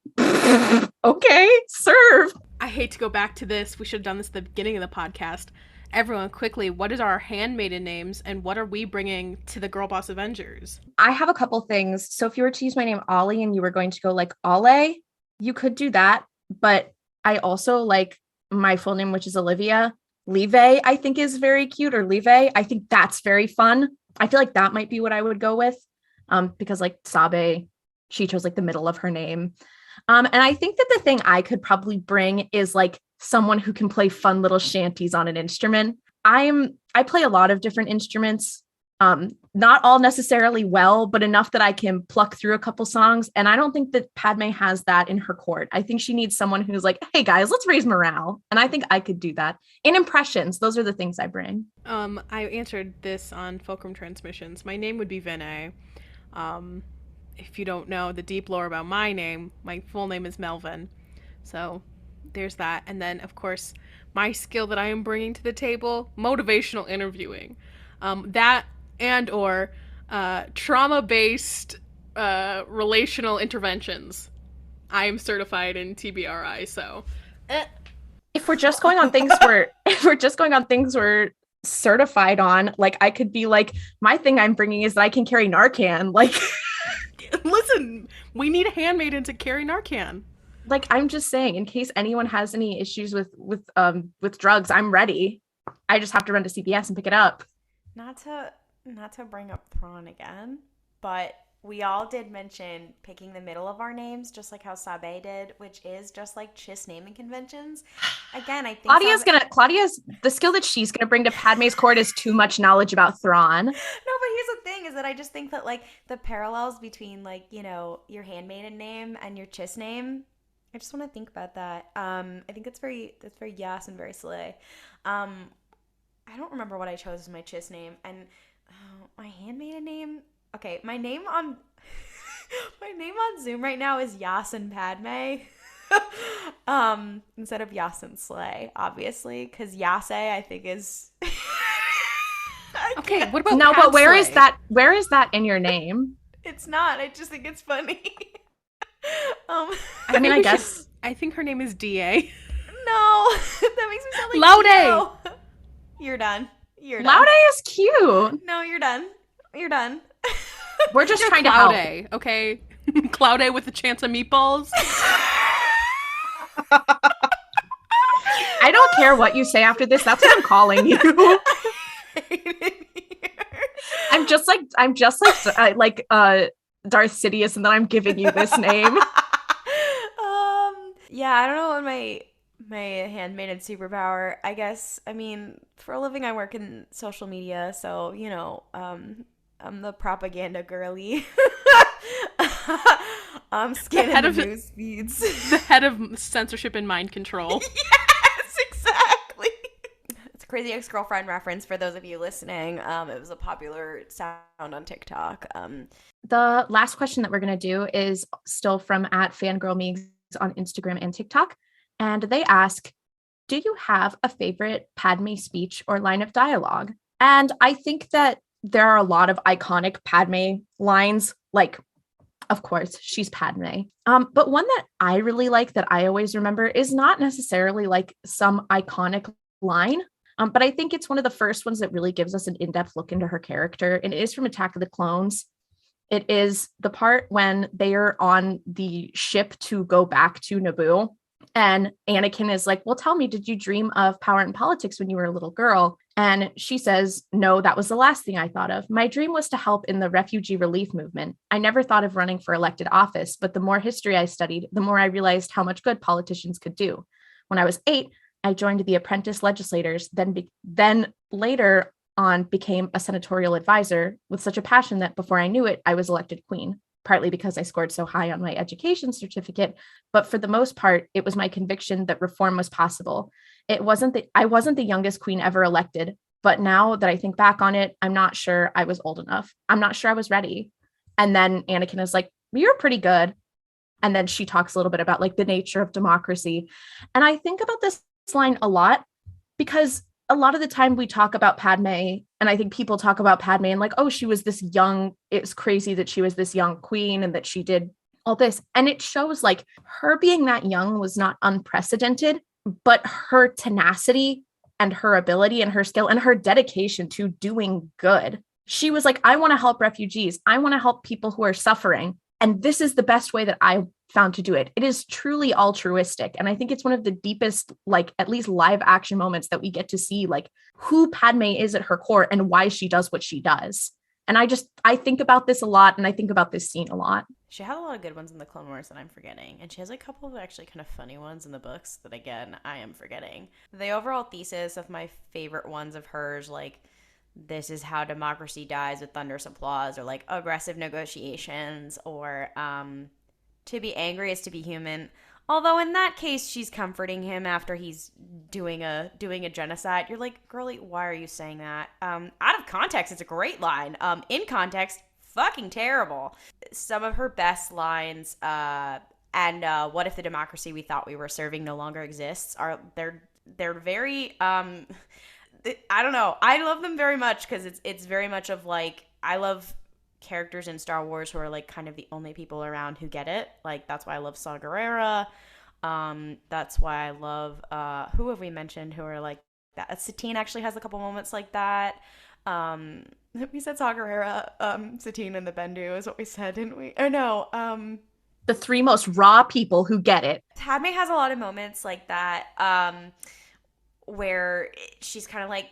okay, serve. I hate to go back to this. We should have done this at the beginning of the podcast. Everyone, quickly, what is our handmaiden names and what are we bringing to the Girl Boss Avengers? I have a couple things. So if you were to use my name Ollie and you were going to go like Ollie, you could do that. But I also like my full name, which is Olivia. Live, I think is very cute, or Live. I think that's very fun. I feel like that might be what I would go with. Because like Sabe, she chose like the middle of her name. And I think that the thing I could probably bring is like someone who can play fun little shanties on an instrument. I play a lot of different instruments, not all necessarily well, but enough that I can pluck through a couple songs. And I don't think that Padme has that in her court. I think she needs someone who's like, hey guys, let's raise morale. And I think I could do that. In impressions, those are the things I bring. I answered this on Fulcrum Transmissions. My name would be Vinay. If you don't know the deep lore about my name, my full name is Melvin. So there's that. And then, of course, my skill that I am bringing to the table, motivational interviewing. That and or trauma-based relational interventions. I am certified in TBRI, so. If we're just going on things we're certified on, like I could be like, my thing I'm bringing is that I can carry Narcan. Like, listen, we need a handmaiden to carry Narcan. Like, I'm just saying, in case anyone has any issues with drugs, I'm ready. I just have to run to CVS and pick it up. Not to bring up Thrawn again, but we all did mention picking the middle of our names, just like how Sabe did, which is just like Chiss naming conventions. Again, I think Claudia's the skill that she's gonna bring to Padme's court is too much knowledge about Thrawn. No, but here's the thing: is that I just think that like the parallels between like, you know, your handmaiden name and your Chiss name. I just want to think about that. I think that's very yes and very slay. I don't remember what I chose as my Chiss name, and my handmaiden name. Okay, my name on Zoom right now is Yas and Padme. Instead of Yas and Slay, obviously, because Yase I think is. Okay, what about no? But where Slay? is that? Where is that in your name? It's not. I just think it's funny. I guess. I think her name is DA. No, that makes me sound like Laude. You're done. Laude is cute. No, you're done. You're done. We're just trying to Klaude, help. Okay? Klaude with a chance of meatballs. I don't care what you say after this. That's what I'm calling you. I'm just like Darth Sidious, and then I'm giving you this name. Yeah, I don't know what my handmaiden superpower. I guess, I mean, for a living I work in social media, so you know, I'm the propaganda girly. I'm scanning the news feeds. The head of censorship and mind control. Yes, exactly. It's a Crazy Ex-Girlfriend reference for those of you listening. It was a popular sound on TikTok. The last question that we're going to do is still from @fangirlmeeks on Instagram and TikTok. And they ask, do you have a favorite Padme speech or line of dialogue? And I think that there are a lot of iconic Padme lines, like, of course, she's Padme. But one that I really like that I always remember is not necessarily like some iconic line, but I think it's one of the first ones that really gives us an in-depth look into her character. And it is from Attack of the Clones. It is the part when they are on the ship to go back to Naboo. And Anakin is like, well, tell me, did you dream of power and politics when you were a little girl? And she says, no, that was the last thing I thought of. My dream was to help in the refugee relief movement. I never thought of running for elected office, but the more history I studied, the more I realized how much good politicians could do. When I was 8, I joined the apprentice legislators, then later on became a senatorial advisor with such a passion that before I knew it, I was elected queen, partly because I scored so high on my education certificate. But for the most part, it was my conviction that reform was possible. I wasn't the youngest queen ever elected, but now that I think back on it, I'm not sure I was old enough. I'm not sure I was ready. And then Anakin is like, you're pretty good. And then she talks a little bit about like the nature of democracy. And I think about this line a lot because a lot of the time we talk about Padme, and I think people talk about Padme and like, oh, she was this young, it's crazy that she was this young queen and that she did all this. And it shows like her being that young was not unprecedented, but her tenacity and her ability and her skill and her dedication to doing good. She was like, I want to help refugees. I want to help people who are suffering. And this is the best way that I found to do it. It is truly altruistic. And I think it's one of the deepest, like at least live action moments that we get to see like who Padme is at her core and why she does what she does. And I think about this a lot, and I think about this scene a lot. She had a lot of good ones in the Clone Wars that I'm forgetting, and she has a couple of actually kind of funny ones in the books that, again, I am forgetting. The overall thesis of my favorite ones of hers, like, this is how democracy dies with thunderous applause, or, like, aggressive negotiations, or to be angry is to be human. Although in that case, she's comforting him after he's doing a genocide. You're like, girlie, why are you saying that? Out of context, it's a great line. In context, fucking terrible. Some of her best lines, and what if the democracy we thought we were serving no longer exists? They're very I don't know. I love them very much because it's very much of like, I love characters in Star Wars who are like kind of the only people around who get it. Like, that's why I love Saw Gerrera. That's why I love who have we mentioned who are like that? Satine actually has a couple moments like that. We said Saw Gerrera, Satine, and the Bendu is what we said, didn't we? Or no, the three most raw people who get it. Padme has a lot of moments like that, where she's kind of like,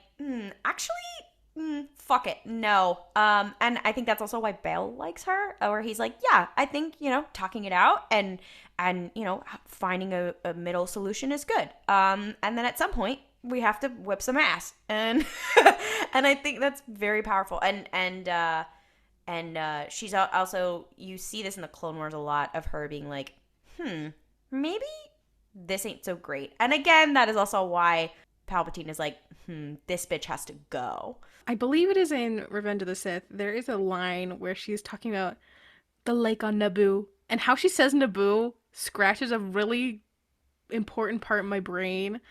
fuck it, no. And I think that's also why Bale likes her, where he's like, yeah, I think, talking it out and finding a middle solution is good. And then at some point we have to whip some ass, and and I think that's very powerful. And she's also, you see this in the Clone Wars a lot of her being like, maybe this ain't so great. And again, that is also why Palpatine is like, this bitch has to go. I believe it is in Revenge of the Sith. There is a line where she's talking about the lake on Naboo, and how she says Naboo scratches a really important part in my brain.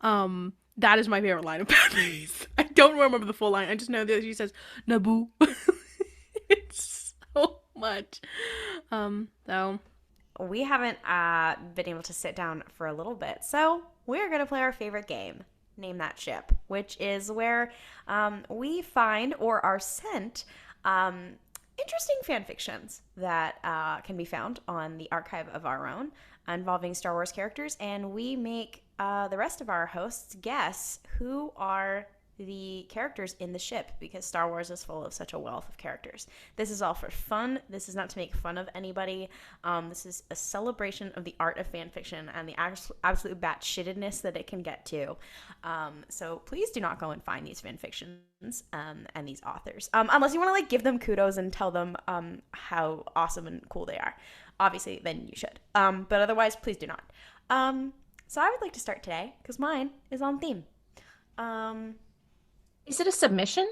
That is my favorite line of Padme's. I don't remember the full line. I just know that she says Naboo. It's so much. So we haven't been able to sit down for a little bit, so we're gonna play our favorite game, Name That Ship, which is where we find or are sent interesting fan fictions that can be found on the archive of our own involving Star Wars characters, and we make the rest of our hosts guess who are the characters in the ship, because Star Wars is full of such a wealth of characters. This is all for fun. This is not to make fun of anybody. This is a celebration of the art of fan fiction and the absolute batshitedness that it can get to. So please do not go and find these fan fictions and these authors, unless you want to like give them kudos and tell them how awesome and cool they are. Obviously, then you should. But otherwise, please do not. So I would like to start today because mine is on theme. Is it a submission?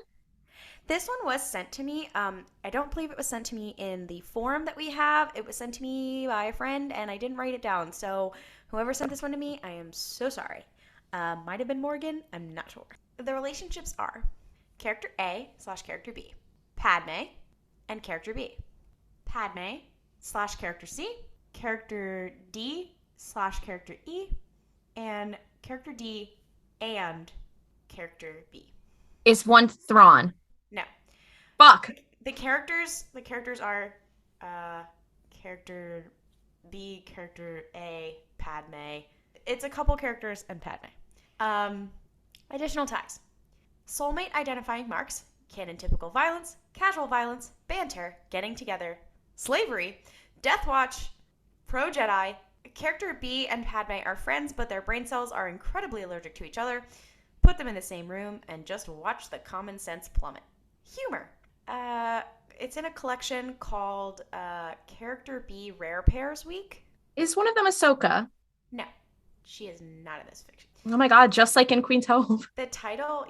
This one was sent to me. I don't believe it was sent to me in the forum that we have. It was sent to me by a friend, and I didn't write it down. So whoever sent this one to me, I am so sorry. Might have been Morgan. I'm not sure. The relationships are character A/character B, Padme, and character B, Padme/character C, character D/character E, and character D and character B. Is one Thrawn? No. Fuck. The characters are character B, character A, Padme. It's a couple characters and Padme. Additional tags. Soulmate identifying marks, canon typical violence, casual violence, banter, getting together, slavery, Death Watch, pro-Jedi. Character B and Padme are friends, but their brain cells are incredibly allergic to each other. Put them in the same room and just watch the common sense plummet. Humor. It's in a collection called Character B Rare Pairs Week. Is one of them Ahsoka? No, she is not in this fiction. Oh my god, just like in Queen's Hope. The title,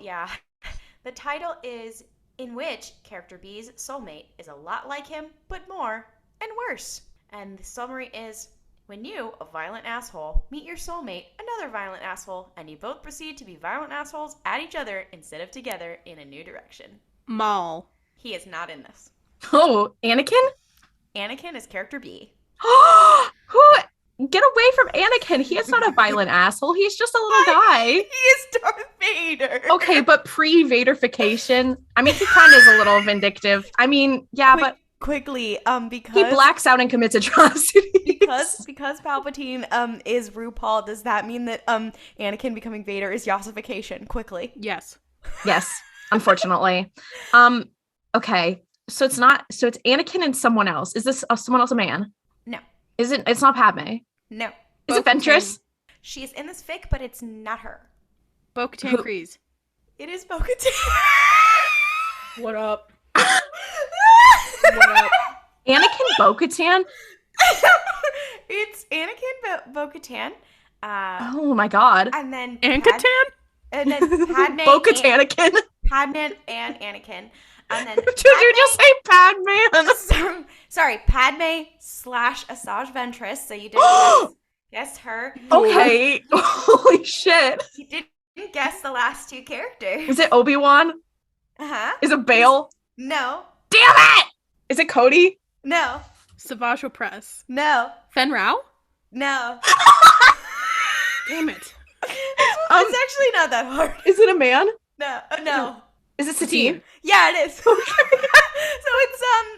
the title is In Which Character B's Soulmate is a Lot Like Him, but More and Worse. And the summary is, When you, a violent asshole, meet your soulmate, another violent asshole, and you both proceed to be violent assholes at each other instead of together in a new direction. Maul. He is not in this. Oh, Anakin? Anakin is character B. Who? Get away from Anakin. He is not a violent asshole. He's just a little guy. He is Darth Vader. Okay, but pre-Vaderification, I mean, he kind of is a little vindictive. I mean, yeah, but Quickly, because he blacks out and commits atrocities. because Palpatine is RuPaul, does that mean that Anakin becoming Vader is Yossification? Quickly. Yes. Yes, unfortunately. Okay, so it's Anakin and someone else. Is this someone else a man? No. It's not Padme. No. Is it Ventress? She is in this fic, but it's not her. Bo-Katan Kryze. It is Bo-Katan. What up? What up? Anakin Bo-Katan? It's Anakin Bo-Katan. Oh my god. And then Ankatan? And then Padme. Bo-Katanakin? Padme and Anakin. And then Did you just say Padman? Sorry, Padme / Asajj Ventress. So you didn't guess her. Okay. Holy shit. You didn't guess the last two characters. Is it Obi-Wan? Uh-huh. Is it Bail? No. Damn it! Is it Cody? No. Savage Opress. No. Fen Rao? No. Damn it. It's actually not that hard. Is it a man? No. Is it Satine? Yeah, it is. So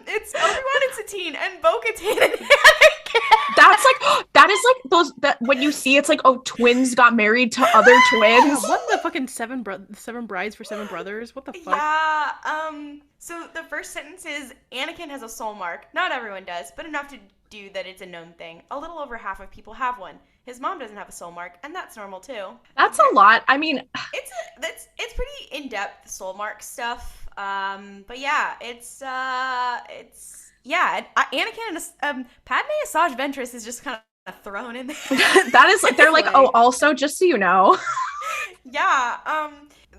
it's Obi-Wan and Satine and Bo-Katan and Anakin. That is like those that when you see it's like, oh, twins got married to other twins. What the fucking seven brides for 7 brothers? What the fuck? Yeah. So the first sentence is Anakin has a soul mark. Not everyone does, but enough to do that it's a known thing. A little over half of people have one. His mom doesn't have a soul mark, and that's normal too. That's a lot. I mean, It's pretty in-depth soul mark stuff. But yeah, Anakin and Padme Asajj Ventress is just kind of thrown in there. that is like they're like, oh, also just so you know. Yeah.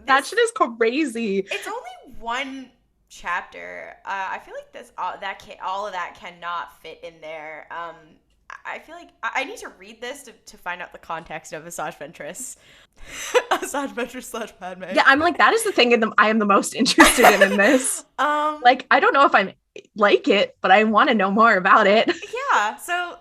That shit is crazy. It's only one chapter. I feel like all of that cannot fit in there. I feel like I need to read this to find out the context of Asajj Ventress. Asajj Ventress / Padme. Yeah, I'm like, that is the thing I am the most interested in this. Like, I don't know if I'm like it, but I want to know more about it. Yeah, so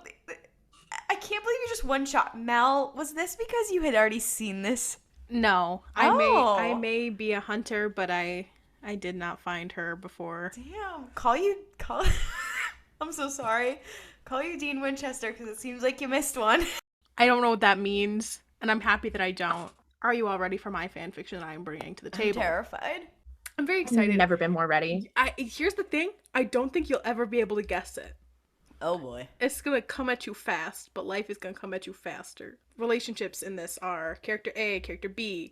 I can't believe you just one shot. Mel, was this because you had already seen this? No. Oh. I may be a hunter, but I did not find her before. Damn. I'm so sorry. Call you Dean Winchester because it seems like you missed one. I don't know what that means, and I'm happy that I don't. Are you all ready for my fanfiction I'm bringing to the table? I'm terrified. I'm very excited. Never been more ready. Here's the thing. I don't think you'll ever be able to guess it. Oh boy. It's gonna come at you fast, but life is gonna come at you faster. Relationships in this are character A, character B,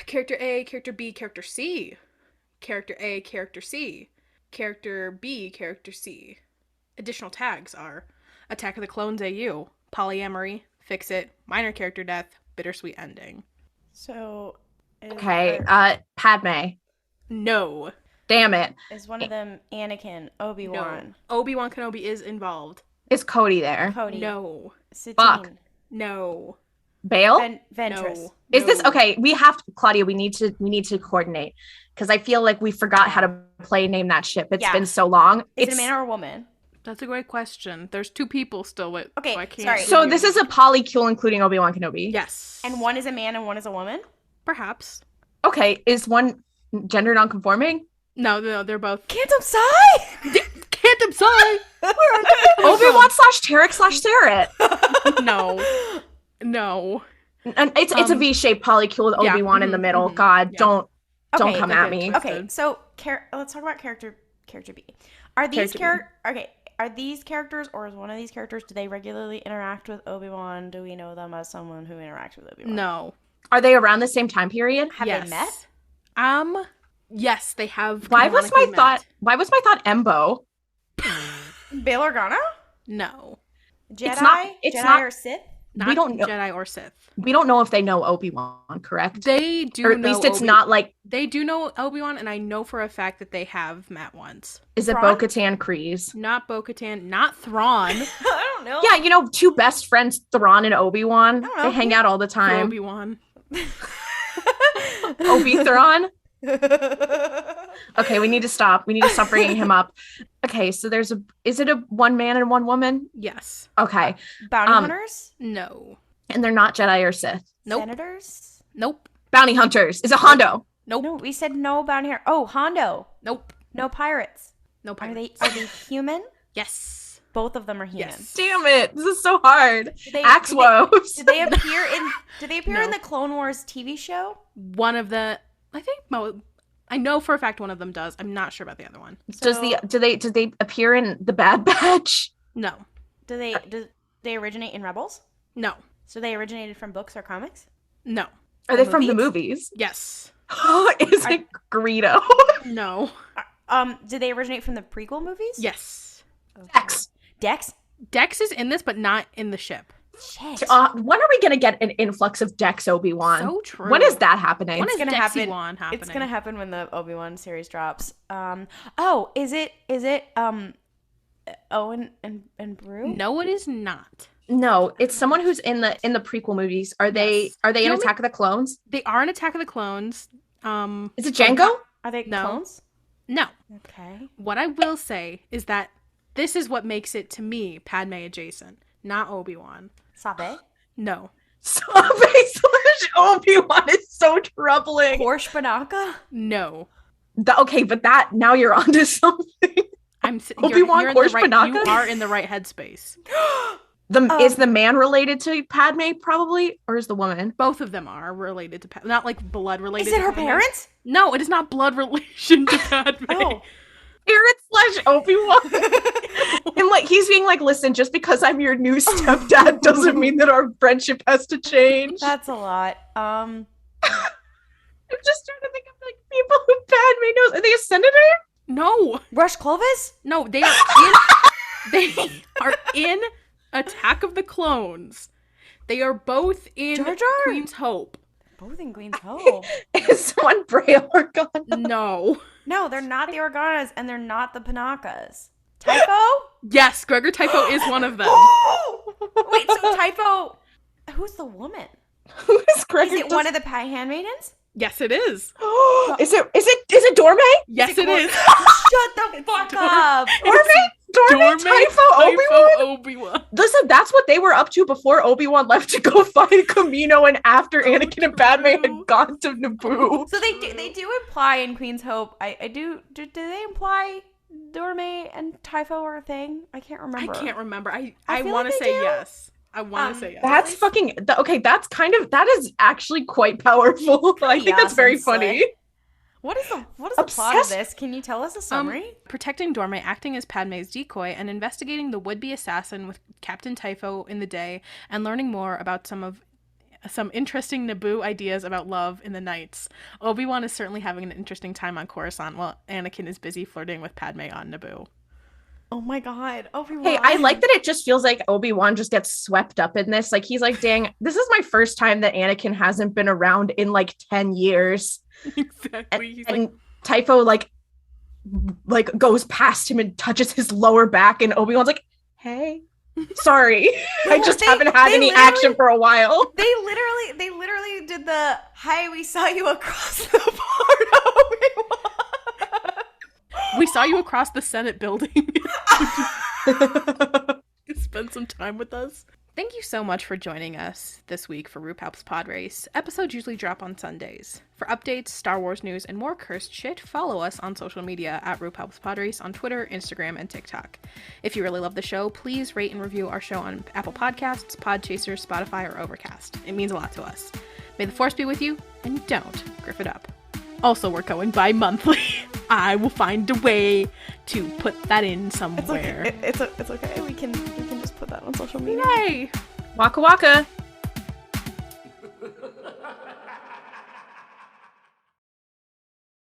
character A, character B, character C, character A, character C, character B, character C. Additional tags are Attack of the Clones AU, polyamory, fix it, minor character death, bittersweet ending. So. Okay, Padme. No. Damn it. Is one of them Anakin, Obi-Wan? No. Obi-Wan Kenobi is involved. Is Cody there? Cody. No. Satine. Fuck. No. Bail? Ventress. No. Is this okay? We have to, Klaudia. We need to coordinate because I feel like we forgot how to play Name That Ship. It's been so long. Is it a man or a woman? That's a great question. There's 2 people still with. Okay, so I can't. sorry. So this is a polycule including Obi-Wan Kenobi. Yes. And one is a man and one is a woman? Perhaps. Okay, is one gender non-conforming? No, they're both. Cantum Psi! Cantum Psi! Obi-Wan / Tarek / Sarah. No. And it's a V-shaped polycule with Obi-Wan in the middle. God, don't come at me. Okay, so let's talk about character B. Are these Are these characters, or is one of these characters, do they regularly interact with Obi-Wan? Do we know them as someone who interacts with Obi-Wan? No. Are they around the same time period? Have they met? Yes, they have. Why was my thought Embo? Bail Organa? No. Jedi? It's Jedi not- or Sith? Not we don't know. Jedi or Sith. We don't know if they know Obi-Wan, correct? They do or at know least it's not like... They do know Obi-Wan, and I know for a fact that they have met once. Is it Bo-Katan Kryze? Not Bo-Katan, not Thrawn. I don't know. Yeah, you know, two best friends, Thrawn and Obi-Wan. They hang out all the time. Obi-Wan. Obi-Thrawn? Okay, we need to stop. We need to stop bringing him up. Okay, so is it a one man and one woman? Yes. Okay. Bounty hunters? No. And they're not Jedi or Sith. Nope. Senators? Nope. Bounty hunters. Is it Hondo? Nope. No, we said no bounty hunter. Oh, Hondo. Nope. No pirates. No pirates. Are they human? Yes. Both of them are human. Yes. Damn it. This is so hard. Axe woes. woes. Did they appear No. in the Clone Wars TV show? One of the... I know for a fact one of them does. I'm not sure about the other one. Do they appear in the Bad Batch? No. Do they originate in Rebels? No. So they originated from books or comics? No. Are they from the movies? Yes. Is it Greedo? No. Did they originate from the prequel movies? Yes. Dex. Dex? Dex is in this, but not in the ship. Shit. When are we gonna get an influx of Dex Obi-Wan? So true. When is that happening? When is gonna Dexy-Wan happening? It's gonna happen when the Obi-Wan series drops. Is it Owen and Brew? No, it is not. No, it's someone who's in the prequel movies. Are they in Attack of the Clones? They are in Attack of the Clones. Is it Django? Are they No. clones? No. Okay. What I will say is that this is what makes it, to me, Padme adjacent, not Obi-Wan. Sabe? No. Obi-Wan is so troubling. Porsche Banaka? No. Okay, but now you're onto something. Obi-Wan Porsche Banaka? You are in the right headspace. Is the man related to Padme, probably? Or is the woman? Both of them are related to Padme. Not like blood related. Is it to her Padme. parents? No, it is not blood relation to Padme. Oh. Parents / Obi-Wan. And like he's being like, listen, just because I'm your new stepdad doesn't mean that our friendship has to change. That's a lot. I'm just trying to think of like people who Padme knows. Are they a senator? No. Rush Clovis? No, they are in Attack of the Clones. They are both in Jar Jar? Queen's Hope. Both in Queen's Hope. Is someone Brea Organa? No. No, they're not the Organas and they're not the Panakas. Typho? Yes, Gregor Typho is one of them. Wait, so Typho, who's the woman? Who is Gregor? Is it one of the handmaidens? Yes, it is. Is it Dorme? Yes, it is. Shut the fuck up. Dorme, Typho, Obi-Wan. Listen, that's what they were up to before Obi-Wan left to go find Camino and after Anakin and Padme had gone to Naboo. So they do imply in Queen's Hope. Do they imply Dorme and Typho are a thing? I can't remember. I can't remember. I feel want to like they say do. yes. I want to say yes. That's fucking okay. That is actually quite powerful. I think that's very funny. What is the plot of this? Can you tell us a summary? Protecting Dorme, acting as Padme's decoy, and investigating the would-be assassin with Captain Typho in the day, and learning more about some interesting Naboo ideas about love in the nights. Obi-Wan is certainly having an interesting time on Coruscant while Anakin is busy flirting with Padme on Naboo. Oh my god, Obi-Wan. Hey, I like that it just feels like Obi-Wan just gets swept up in this. Like he's like, dang, this is my first time that Anakin hasn't been around in like 10 years. Exactly. And Typho like goes past him and touches his lower back, and Obi-Wan's like, hey, sorry. I just haven't had any action for a while. They literally did the, hi, we saw you across the board, Obi-Wan. We saw you across the Senate building. Spend some time with us. Thank you so much for joining us this week for RuPaul's Pod Race. Episodes usually drop on Sundays. For updates, Star Wars news, and more cursed shit, follow us on social media at RuPaul's Pod Race on Twitter, Instagram, and TikTok. If you really love the show, please rate and review our show on Apple Podcasts, Podchaser, Spotify, or Overcast. It means a lot to us. May the Force be with you, and don't griff it up. Also, we're going bi-monthly. I will find a way to put that in somewhere. It's okay. We can just put that on social media. Yay! Waka waka.